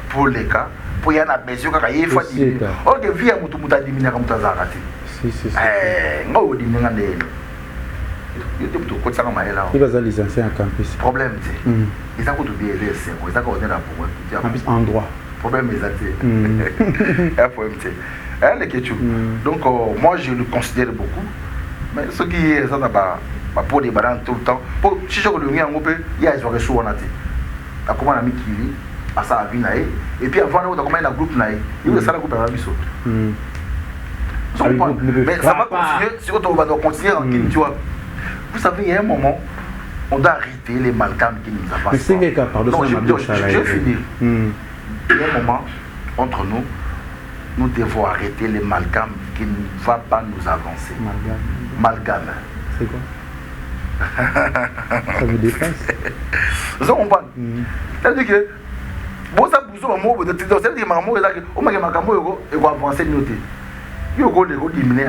pour les cas pour y ana besoin kaka yefa di o de via mutu mutadimina ka mutazaka te si ngo di ngande yo te mutu ko tsaka maela il va za licencier en campus problème te ils ont tout bien laissé ils ont ordonné la pour campus en droit problème exacté un problème te elle est donc moi je le considère beaucoup mais ce qui est ça ba pour des bananes tout le temps pour si je le ngien ngopé ya ils auraient sous on a te akoma na mikili à sa vie nae et puis avant on a commencé la groupe nae il veut ça la groupe à biso mais ça va continuer si on va continuer en Guinée tu vois vous savez il y a un moment on doit arrêter les malgames qui nous avancent. Mais c'est quel cas pardon je vais finir il y a un moment entre nous devons arrêter les malgames qui ne vont pas nous avancer. Malgame c'est quoi ça me dépasse vous comprenez c'est-à-dire que bon ça bouge au mot de tout ça dit maman ça que on m'a makambo et quoi avancer noter yo go le go diminuer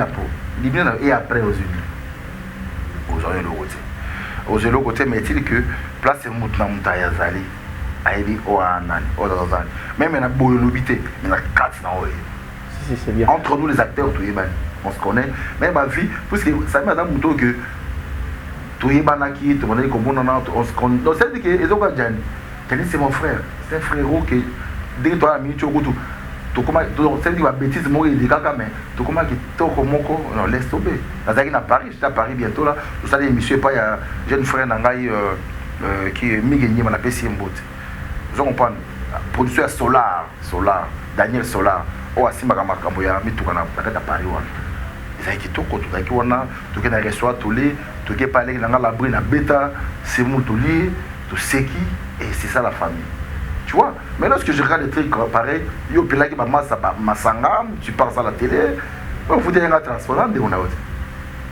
et après aux unis aux autres côté mais il que place mutna mutaya zali aibi o anani o dazani même na boyo lobité na 4 na oye c'est bien. Entre nous les acteurs, on se connaît. Mais ma vie, puisque ça m'a dit que tout est banaki, tout le monde est comme on se connaît. Donc c'est-à-dire que les autres Gianni, c'est mon frère. C'est un frérot qui, dès que tu as un minute, tu commences, c'est-à-dire que la bêtise, moi, il dit caca, mais tu commences à quitter Moko, non, laisse tomber. Dans à Paris, j'étais à Paris bientôt là. Vous savez, monsieur, pas, il y a un jeune frère Nangaï qui est Miguel, on appelle Simbot. Vous comprenez? Producteur Solar, Daniel Solar, oh, Simba Kamakamboya, mais tout le monde à Paris. Qui tout côté qui on a tout qui na restaurant tout les tout qui parler dans la brune na bêta c'est mon tout lié tout c'est qui et c'est ça la famille tu vois mais lorsque je regarde des trucs pareil yo pela qui maman ça masanga tu parles à la télé on vous dit un transparent de on a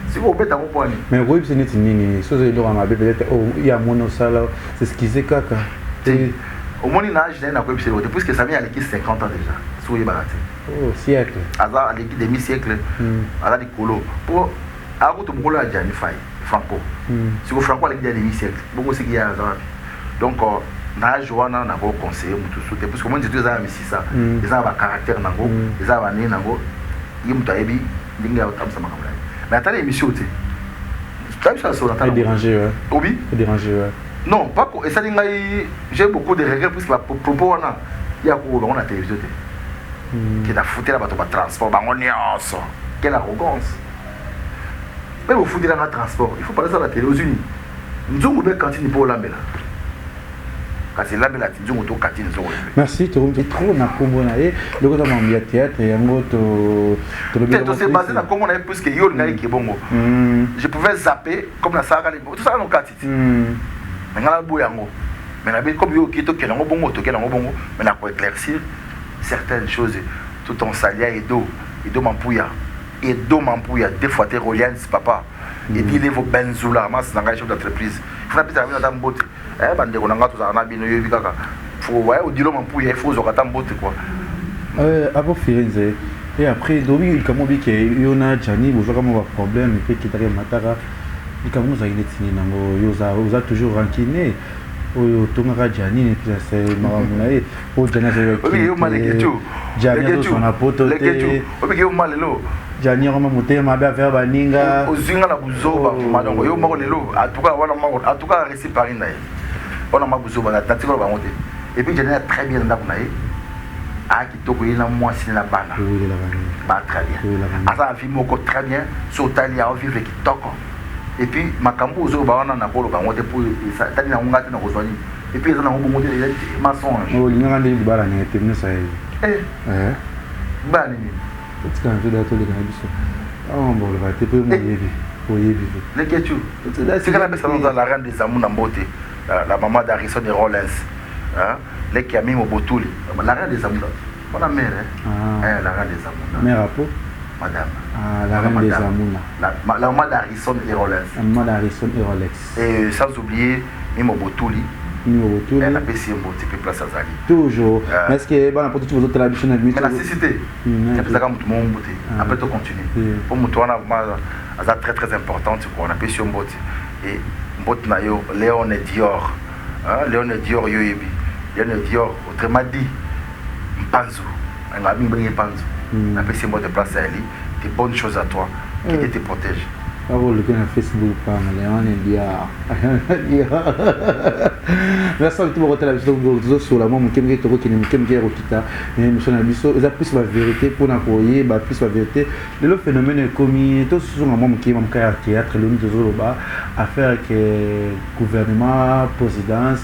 si vous bêta mon point mais oui c'est net nini so c'est là ma peut-être il y a mon sala c'est ce qui c'est caca au moins il âge d'un quoi c'est l'autre puisque ça vient à l'équipe 50 ans déjà sur les barates. Oh, siècle. À l'équipe demi-siècle, à la colo. Pour avoir tout le monde à Gianni Faye, Franco. Si vous Franco à l'équipe demi-siècle, beaucoup c'est qu'il y a donc, na Joana n'a pas conseillé, parce que moi je dis ça, mais c'est ça. Ils ont un caractère, ils ont un nez, ils ont un taïbi, ils ont un taïbi. Mais attendez, monsieur, tu as ça sur la table. Dérangé, ouais. Oui. Dérangé, ouais. Non, pas que. Et ça, j'ai beaucoup de regrets, parce que le propos, il y a la télévision. Qui a foutu là-bas pour transport, quelle arrogance. Mais vous foutez dans le transport, il faut parler ça à la télé aux Unis. Nous avons une cantine pour la belle. Quand c'est la belle, nous avons une cantine. Merci, tu as trop na Congo naé. Le côté de mon théâtre et un autre. C'est basé dans Congo naé plus que yo naé qui est bon. Je pouvais zapper comme la saga tout ça dans cantine. Mais dans la bouillango. Mais la belle comme yo qui est au Kélango bongo, mais là pour éclaircir certaines choses, tout en salia et d'eau Mampouya, des fois t'es reliance papa, et puis il est vos benzoula, mas n'engage chef d'entreprise. Il faut appeler la dame botte. Bande qu'on a tous en abino yobikaka. Faut ouais au dilo Mampouya, il faut aux autres botte quoi. Avant Firenze et après Domi il comme dit que yona Gianni vous avez un problème et puis qui t'arrive matara, il comme nous a une tini nango, yoza toujours rankiné. Oyo tongaka Gianni et puis c'est maramunae o Gianni Gianni son apoto te Gianni roma motema ba faire baninga ozinga na buzoba madongo yo mako lelo atuka resi parinda ona mabuzoba na tatiko ba mote et puis Gianni a très bien ndako nae a kitoko ina mwasi na bana ba très bien asa fi moko très bien so tali a vivre kitoko. Et puis, ma cambo aux autres banana n'a pas le banc pour ça. T'as dit na unga na kozwani. Et puis ils ont un bon modèle de mensonge. Oh, il y a un des balles n'est pas ça. Balles. C'est quand je dois te le dire. Oh, bon, le va te peut mouiller vivre. Les ketchu. C'est quand même ça dans la reine des amours nambote. La maman d'Harrison de Rollins. Hein? Les qui a mis au botuli. La reine des amours. On a mère hein. La reine des amours. Mère à peau. Madame. Ah, la reine des amours. La maman d'Harrison et Rollins. La maman d'Harrison et Rolex. Et sans oublier Mimo Botuli. Elle a baissé un petit peu place à Zali. Toujours. Mais est-ce que bon, pour toutes vos autres habitudes, mais la cécité, c'est pour ça que tout le monde beauté. Après, tu continues. Pour moi, c'est très très important. On a baissé un beauté. Et beauté na yo Léon et Dior. Léon et Dior yo yebi. Léon et Dior autrement dit Mpanzu. On a bien brillé Mpanzu. On a baissé un beauté place à Ali. Des bonnes choses à toi qui te protègent. Ah bon, le gars sur Facebook, Léon et Dior. Merci à tout le monde qui a été sur la main, qui est mais monsieur Nabiso, il a plus la vérité pour n'employer, plus la vérité. Le phénomène est commis, tous ceux qui ont un théâtre, le niveau de à faire avec le gouvernement, présidence,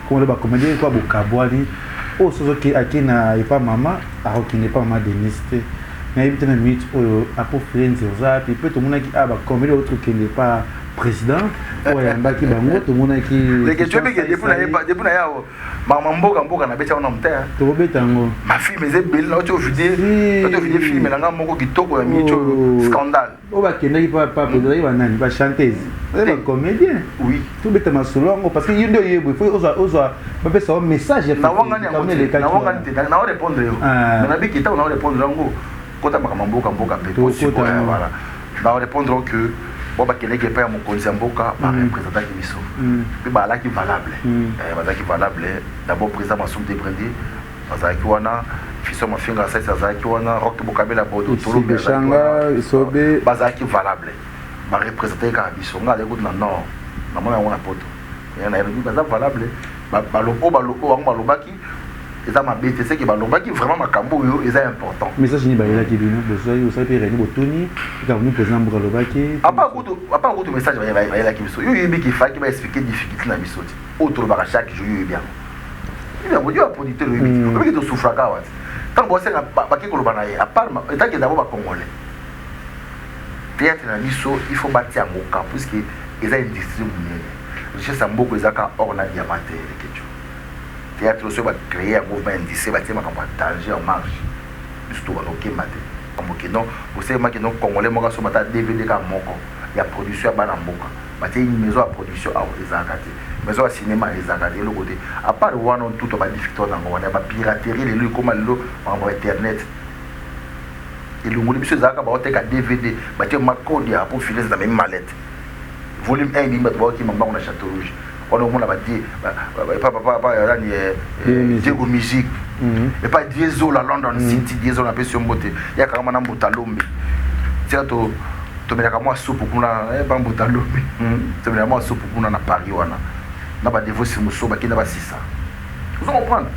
comme le comédien, quoi, Bokabouani, ou ceux qui n'a pas maman, alors qui n'est pas maman dénisté. Mais il y a une minute à pour faire une zéro, puis peut-être tout le monde qui a comme l'autre qui n'est pas président, ou il y a un bac qui va mourir, tout le monde qui. Les questions que depuis na maman mboka na beta on amte. Tu veux tango. Ma fille mais c'est belle, tu veux dire film là ngamo kitoko ya micho scandale. O ba kenda pas président, il va nani, va chanteuse. C'est un comédien. Oui. Tu beta masolongo parce que yendo yebo, il faut oza ba pesa un message. Na wangani na on répondre yo. Mais na biki ta on répondre ngo. Kota makamboka mboka pe possible voilà. Na répondre que bon bah quelqu'un qui paye mon conseil mboka par un président qui miso puis bah là qui valable bah là qui valable d'abord président Massoum Debrendé parce que wana Fisson Mafinga ça Zaki wana Rock Bokabela Bodo Tolo Beshanga Isobe bazaki valable ba représenter ka biso nga le na nord na mona wana poto ya na yebi baza valable baloko wango balobaki eza mabete c'est que balobaki vraiment makambo yo eza important message ni bayela ki bino besoin yo ça peut régler botoni ka nous président balobaki apa ko message bayela ki biso yo yebi ki faki ba expliquer difficulté na biso ti autre ba chaque jour yo bien il a voulu producteur le yebi ko to souffra ka wat tant bo senga ba ki koloba na ye à part état que d'abord ba congolais théâtre na biso il faut bâtir ngoka parce que eza industrie munene richesse mboko ezaka or na ya matériel kecho théâtre aussi va créer un mouvement indicé va dire makambo danger en marche surtout va noker maté comme que non vous savez moi que non congolais moi so mata DVD ka moko ya production ya bana mboka ba tie une maison à production à ezakati maison à cinéma ezakati le côté à part wana tout ba difficulté na ngona ba piraterie le comme le en internet et le monde biso ezaka ba oteka DVD ba tie ma code ya pour filer dans même mallette volume 1 ni ba ki mamba na Château Rouge on a mon abadi papa yani Diego musique et pas Diesel la London City Diesel na peso mbote ya kama na mbotalombe tia to melaka moi soupe kuna ba mbotalombe to melaka moi soupe kuna na Paris wana na ba devosi muso ba kina ba sisa vous comprenez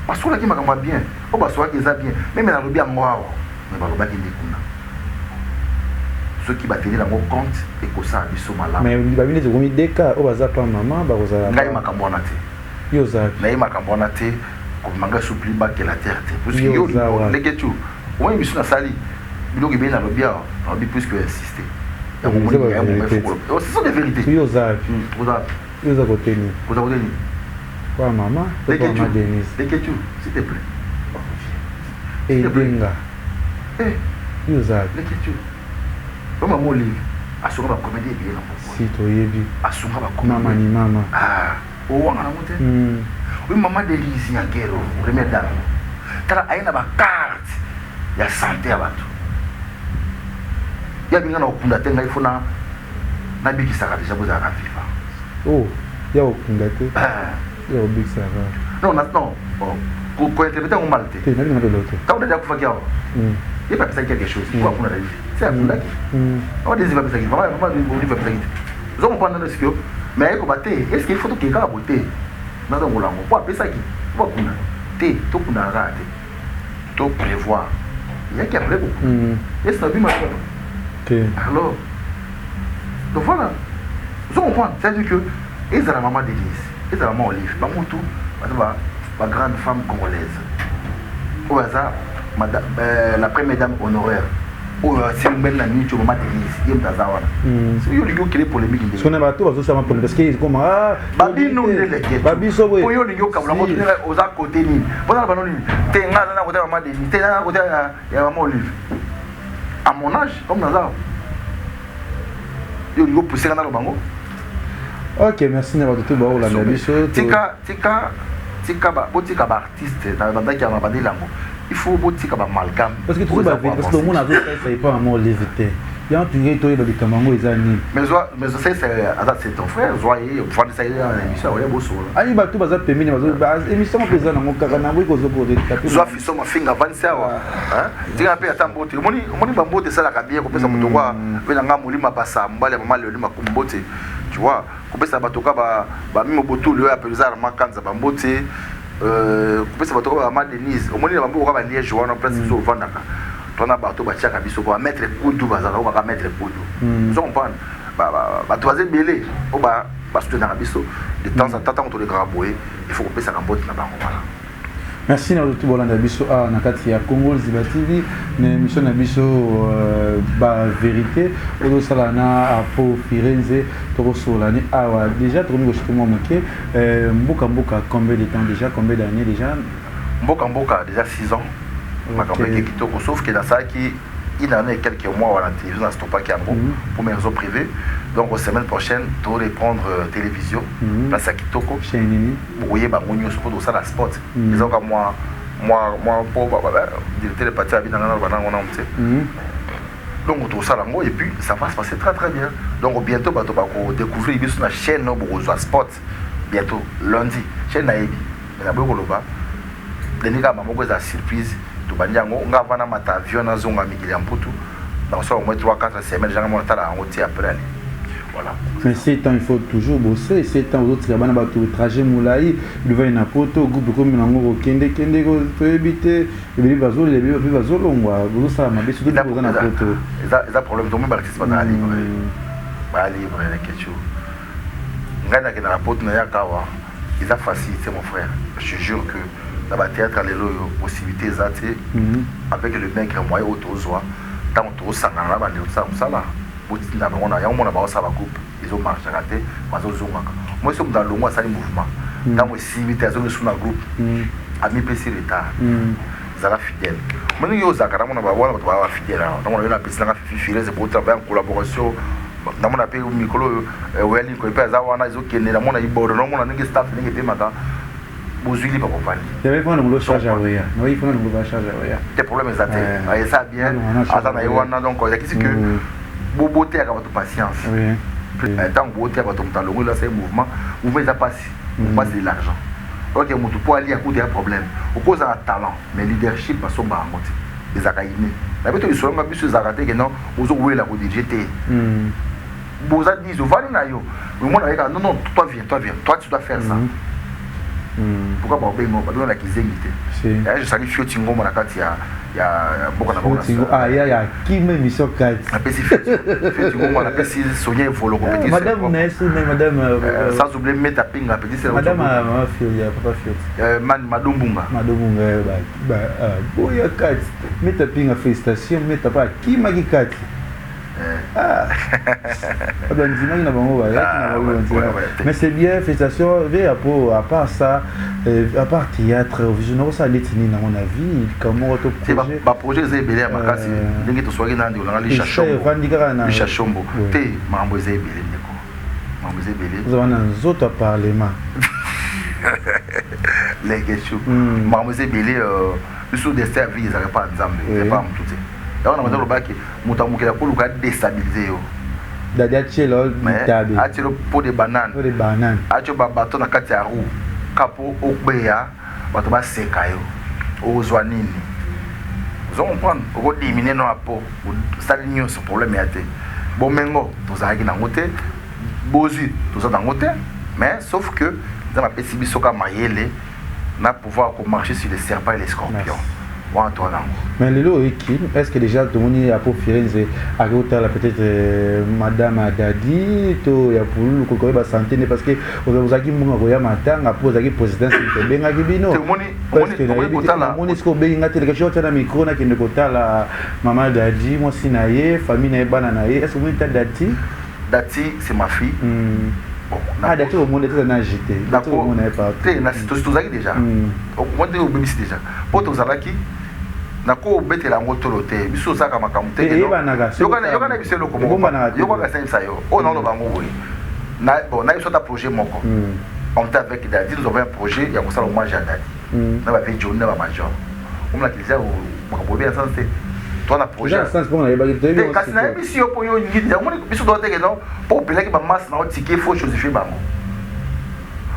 parce que là qui m'a bien on va soit qu'ils a bien même na lobby moi mais ba lobby ni kuna ceux qui battent dans mon compte et que ça biso malamu mais ba bine zomi deka o baza pa maman ba kozala ngai makambo na te yo za ngai makambo na te ko manga supli ba que la terre te parce que yo les getu o moi biso na sali biloko bien na lobia on dit plus que insister ya ko moni ya mo ce sont des vérités yo za yo za côté ni kwa maman les kwa maman Denise les getu s'il te plaît et denga yo za les getu comme mon livre asonga ba comédie bien na si to yebi asonga ba comédie mama ni mama o wanga na mote oui maman Denise ya Ngero première dame tala aina ba carte ya santé ya bato ya binga na okunda tenga ifuna na bikisaka déjà boza ka viva oh ya okunda te ya obikisaka non bon pour interpréter un mal te na l'autre quand on a déjà kufa il pas besoin quelque chose pour apprendre la vie c'est akunda ki on désire pas besoin vraiment on dit pas besoin nous on prendre le sio mais ko baté est-ce qu'il faut que quelqu'un boté na dans molango pour appeler ça qui pour kuna te to kuna rate to prévoir il y a qui après beaucoup est-ce que bien alors donc voilà nous on prend c'est à dire que et ça la maman d'Élise et ça la maman Olive ba mutu ba grande femme congolaise au hasard madame la première dame honoraire ou c'est une belle amie tu maman Denise yem tazawana c'est yo lingo kele polémique ndé sona bato bazo sama pour parce que comme babi non les babi so boy yo lingo ka la moto aux à côté ni bona ba non te nga na côté maman Denise te na côté ya maman Olive à mon âge comme naza yo lingo pousser na bango. OK merci na bato ba ola na biso tika ba botika ba artiste na banda ki na bandelango il faut botika ba amalgame parce que tout ba parce que mon azo ça pas mon lévité il y a tu to ba bikamango ezani mais c'est ton frère zoyer pour ça na émission ya boso ani bato baza pemini bazo émission pesa na ngokaka na boy kozo ko de taper zo fiso mafinga vanisa hein tika pe atambote moni bambote sala kabie ko pesa muto kwa pe nga mulima basa mbale mama le lima kumbote tu vois ko pesa batoka ba mimo botulu ya pelza na makanza bambote kopesa bato ba maman Denise omoni na bambo ba liège wana place so vandaka tona bato ba tiaka biso ba mettre kudu bazala ba mettre kudu vous comprenez ba toaze belé o ba soutenir biso de temps en temps on les graboyer il faut kopesa kambote na bango voilà. Merci na tout bolanda biso na kati ya Congo Ziba TV na émission na biso ba vérité odo sala na apo Firenze to sola ni awa déjà to mi ko moke mboka combien de temps déjà combien d'années déjà mboka déjà 6 ans makambo qui kitoko sauf que dans ça qui il en a quelques mois à la télévision à Stopa Kiambo pour mes réseaux privés. Donc la semaine prochaine, tu vas reprendre télévision, place à Kitoko. Vous voyez, on sur ça la sport. Les autres moi pour directeur de parti à vie dans donc on trouve ça là et puis ça va se passer très très bien. Donc bientôt tu vas découvrir la chaîne pour sport bientôt lundi chaîne Naïbi. Mais d'abord on va lenika maman ko za surprise to banyango nga vana mata avion na zonga mikili ya mputu dans ça au moins 3-4 semaines j'ai mon temps en route après aller. Voilà. Mais 7 ans, il faut toujours bosser. 7 ans, aux autres, il y a un trajet moulaï, il va y avoir un poteau, groupe comme un kende, peut éviter, les bazos, les bazos, on ça m'a bien sûr de poser un poteau. Ils ont problème, tout le monde participe dans la libre. Bah, libre, il y a quelque chose. Regarde, dans la pote, ils ont facilité, mon frère. Je te jure que dans le théâtre, il y a des possibilités, avec le mec, il y a moyen autour, tant que ça, ça là. Na bango ya mona ba sa ba coupe ils ont marché raté mazo zonga moi somme dans le mois ça les mouvement dans moi simité zo sous na groupe ami pesi retard zala fidèle moi yo zakara mona ba wana ba fidèle donc on a pesi na fifire c'est pour travailler en collaboration na mona pe mikolo weli ko pe za wana zo kenela mona iboro no mona ninge staff ninge temaka bozuli pas comprendre tu avais pas le charge à rien non il faut le charge à rien des problèmes ça et ça bien attends na wana donc il y a qui que beauté avec votre patience. Oui. Tant que beauté avec ton longue là c'est un mouvement, vous pouvez ça passer. Vous passez de l'argent. OK, mon tout pour aller à côté un problème. Au cause d'un talent, mais leadership pas son bas monter. Les akaïné. La bête ils sont même plus zaraté que non, vous ouvrez la route GT. Vous a dit vous allez na yo. Mais moi avec non non, toi viens. Toi tu dois faire ça. Pourquoi pas bien moi dans la kizengité. Je salue Fioti Ngoma na kati ya beaucoup na beaucoup. Ah ya qui même mission kati. Na pesi Fioti Ngoma na pesi soigner volo compétition. Madame Nesu madame sans oublier mettre pinga petit c'est madame maman Fioti papa Fioti. Man Madombunga ba boya kati mettre pinga félicitations mettre pas qui magi kati. Ah, mais c'est bien, félicitations. À part ça, à part théâtre, je n'ai pas détenu dans mon avis. Comment votre projet? C'est projet, c'est belé à ma casse. Dès que tu sois dans les chachombo, t'es membre de belé. Vous avez un autre parlement. Les questions. Membre de belé, le sous des services, ils n'arrivent pas à ensemble. Pas tout ça. On a besoin de mutamuke la polo ka déstabiliser yo. Dada chelo mitabe. A chelo pot de banane. Pot de banane. A chelo ba bateau na kati ya roue. Kapo okbeya bato ba seka yo. Ozwa nini. Vous comprenez? Oko diminuer no apo. Ça l'union ce problème ya te. Bon mengo tozaki na ngote. Bozu toza na ngote. Mais sauf que dans la petit bisoka mayele na pouvoir marcher sur les serpents et les scorpions. Mais le lot est-ce que déjà tout le monde a pour Firenze à côté peut-être madame Dadi to ya pour le ko ba santé parce que vous avez mon roya matin après vous avez président c'est bien agibino parce que mon est-ce que bien ngati quelque chose na micro na kende kota la maman Dadi moi sinaye famille na banana est-ce que vous êtes Dati c'est ma fille. Bon, ah d'accord, au monde était dans agité. D'accord, on n'est pas. Tu es déjà. Au moins tu es au déjà. Pour tous alaki nako bete la moto loté biso saka makamute yokana biso loko moko yokana sensa yo on non bango boy na bon na biso ta projet moko on était avec Dadi nous avons un projet ya kosala hommage à Dadi na ba fait journée ba major on la kilisa moko bien sens toi na projet sens pour na ba te kasi na biso yo po yo ngidi ya moni biso doit te non pour pelaki ba masse na ticket faut justifier bango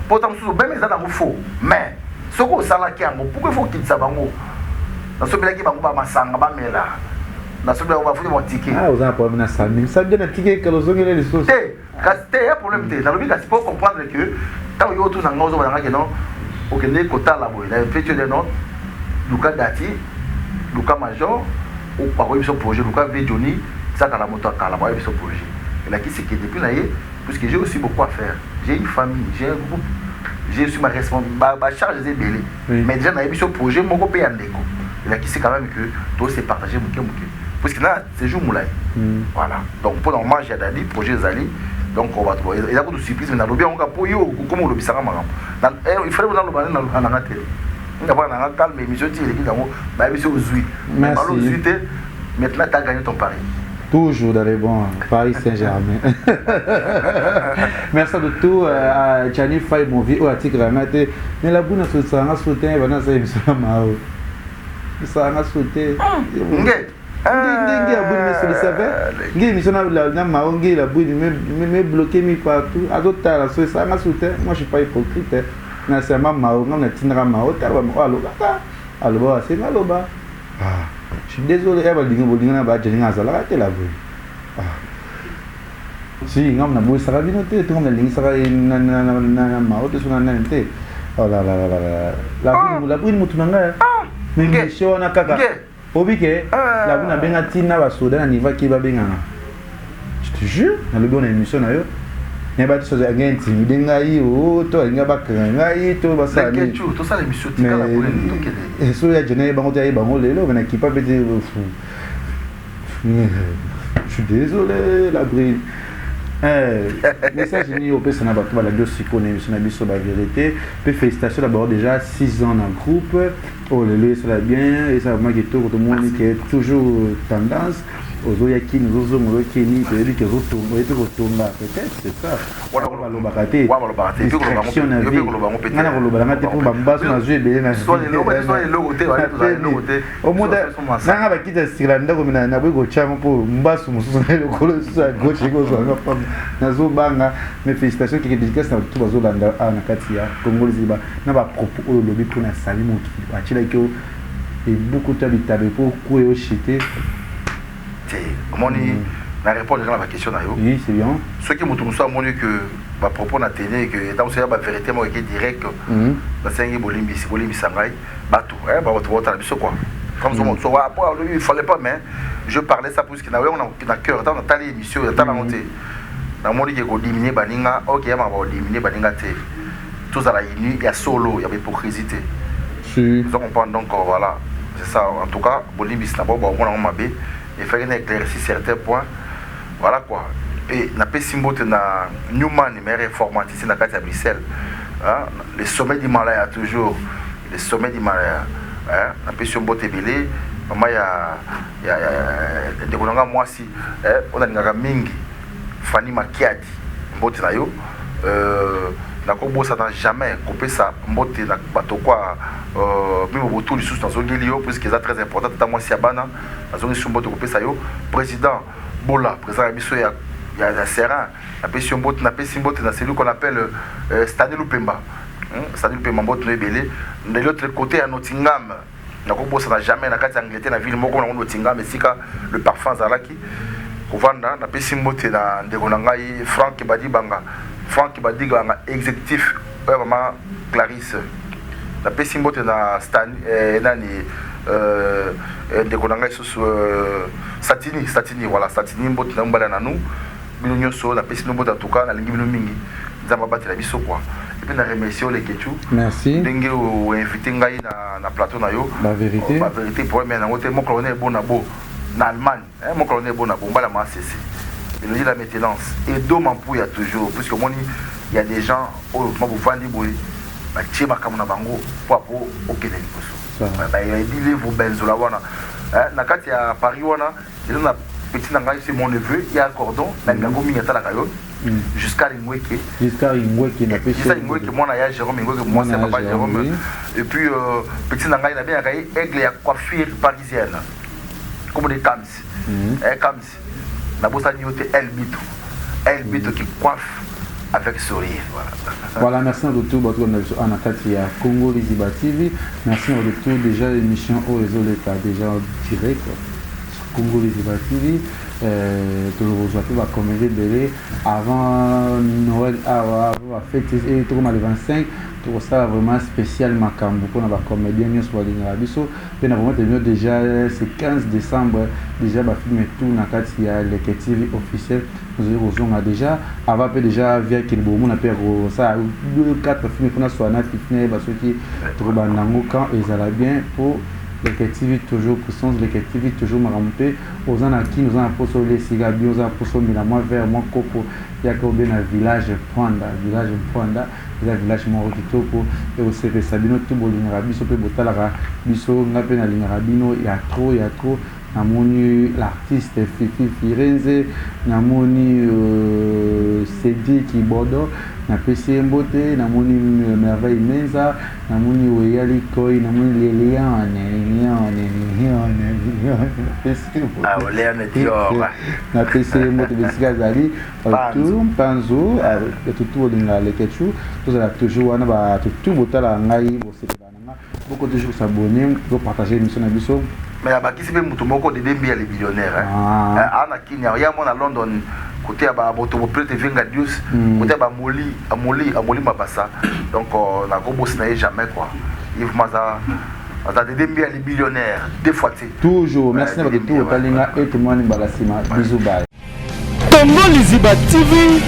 pourtant sous ben mais ça na faux mais ce qu'on sala ki ango pourquoi faut qu'il ça bango na sobela ki bango ba masanga ba mela na sobela ba futi mon ticket ah vous avez problème na ça mais ça bien na ticket que los ongele les choses te ya problème te na lobi kasi pour comprendre que tant yo tout na ngozo ba ngaki non OK ne kota la boy na fait de non Luka Dati Luka Major ou par exemple son projet Luka Vedjoni ça quand la moto à la boy son projet et là qui c'est que depuis là parce que j'ai aussi beaucoup à faire j'ai une famille j'ai un groupe j'ai aussi ma responsabilité ma charge des belé mais déjà na son projet mon groupe est ndeko il a qui c'est quand même que toi c'est partager mouké parce que là c'est jour moulay voilà donc pour normalement j'ai Dadi projet Zali donc on va trouver il y a beaucoup de surprises mais dans le bien on va pour yo comme on le bisara maram il fallait dans le ban dans la télé on va dans calme mais monsieur dit il dans ba monsieur Zui mais pas le Zui maintenant tu as gagné ton pari toujours dans les bons Paris Saint-Germain. Merci de tout à Chani Fay Movi ou à Tigramate mais la bonne ça a sauté va ça émission mao ça a sauté ngi abuni mais ça savait ngi émission na mao ngi la bouni me bloqué mi partout à d'autres là ça a sauté moi je suis pas hypocrite na c'est mao na tinra mao ta ba alors aloba c'est aloba je suis désolé elle va dire bolinga ba jeninga za la tela boy si ngam na boy sara bino te ngam na lingi sara na maote suna na nte oh la la bune mutu nanga mais shona kaka obike la bune benga tina ba soda na niva ki ba benga je te jure na le bon émission na yo ne ba tso za ngenti midenga yi o to nga ba kanga yi to ba sa ni to ça l'émission tika la bune to kele so ya jene ba ngota yi ba ngole lo na ki pa bete je suis désolé la brille. Message ni au personnel ba la dosiko na émission na biso ba vérité. Pe félicitations d'abord déjà 6 ans dans le groupe. Oh le ça va bien et ça vraiment que tout le monde qui est toujours tendance aux yaki nous aux hommes qui ni peut-être que retourne peut-être c'est ça. Voilà le bakate. Voilà le bakate. Puis le bango peut-être. Na le bango te pour bamba na jeu belé na. Soit les logos te voilà tout les logos te. Au monde na ba kita siranda ko mina na bwe chama po mbasu mususu na lokolo sa gauche go zo na zo banga mes félicitations qui dédicace na tout bazo landa na katia Congo ziba na ba propos o lobi pour na sali mutu achila ke et beaucoup d'habitants pour couer au chité. Moni na répondre à la question na yo. Oui, c'est bien. Ce qui mutu muso moni que ba propos na télé que dans c'est ba vérité mo qui direct na sengi bolimbi sangai batou ba votre na biso quoi. Comme ça mon so après il fallait pas mais je parlais ça parce que na on a cœur dans ta émission dans la montée. Na moni que ko diminuer baninga OK ma ba diminuer baninga te. Tout ça là il y a solo, il y a hypocrisie. Vous comprenez donc voilà, c'est ça en tout cas bolimbi na bo on m'a bé et faire éclaircir certains points. Voilà quoi. Et na pesimbote na Newman mais informaticien na Katia Bruxelles. Hein, les sommets d'Himalaya toujours, les sommets d'Himalaya. Hein, na pesimbote belé, maman ya de konanga moi si on a ngaka mingi Fanny Makiadi mbote na yo na kobosa na jamais couper ça mbote na bato quoi même autour du sous dans zongilio parce que c'est très important ta moi si abana na zongi mbote couper ça yo président Bola président biso ya Serin na pesi mbote na celui qu'on appelle Stanley Lupemba Stanley Lupemba mbote no ebele de l'autre côté à Nottingham na kobosa na jamais na kati Angleterre na ville moko na Nottingham esika le parfum zalaki kovanda na pesi mbote na ndeko na ngai Franck Badiga exécutif vraiment Clarisse la pesimbote na Stan nani ndeko na ngai susu Satini voilà Satini mbote na mbala na nous bino nyoso la pesimbote en tout cas na lingi bino mingi nzamba batela biso quoi et puis na remercier les Ketchu merci ndenge o invité ngai na plateau na yo la vérité pour mais na ngote mon colonel Bonabo na Allemagne mon colonel Bonabo mbala ma cc il dit la maintenance et dom en il y a toujours puisque moi il y a des gens au mabuvandi boy ba tchema kama na bango pour okene liposo ba il dit vous benzola wana na kati ya Paris wana il na petit nanga c'est mon neveu il y a un cordon na ngango mingata la kayo jusqu'à Ingweke na pêche jusqu'à Ingweke moi na ya Jérôme Ingweke moi c'est papa Jérôme et puis petit nanga il a bien kayi aigle ya coiffure parisienne comme des cams cams la bossa nyote El Bito qui coiffe avec sourire. Voilà, merci à tout votre Anakatia Congo Liziba TV. Merci à tout déjà l'émission au réseau l'État déjà en direct Congo Liziba TV. Tout le monde va commander belé avant Noël, avant la fête et tout comme le 25. Tout ça vraiment spécial Makambo pour la comédien nous soit dans la biso. Puis nous avons déjà c'est 15 décembre déjà ba film tout na kati ya le TV officiel. Nous avons déjà avant déjà via quel beau monde appelle ça 4 films qu'on a soit na fitness parce que tout ba nango quand ils allaient bien pour les TV toujours puissance les TV toujours marampe aux ans qui nous avons posé les cigares nous avons posé la moi vers moi coco il y a que bien un village Panda le village moko kitoko et au CV Sabino tout bolinga biso pe botalaka biso ngape na linga bino ya trop namoni l'artiste Fifi Firenze namoni Cédric Kibodo na PC Mbote namoni Merveille Menza namoni Oyali Koi namoni Leliane na PC Mbote besika zali tout panzo tout bolinga le Ketchu tout ça toujours wana ba tout botala ngai bosepela nanga Beaucoup de gens s'abonner, vous partagez l'émission à Bisso. Mais à Bakisi, même Moutomoko de Dembi, les millionnaires. Anna Kenya, il y a mon à London, côté à Baboto, peut-être Vengadius, côté à Moli Mabassa. Donc, on a gros jamais quoi. Yves Maza, on a des Dembi, les millionnaires, des fois. Toujours, merci de tout, Talinga et tout le monde, bisous, bye. Congo Liziba TV,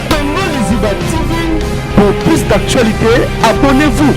pour plus d'actualité, abonnez-vous.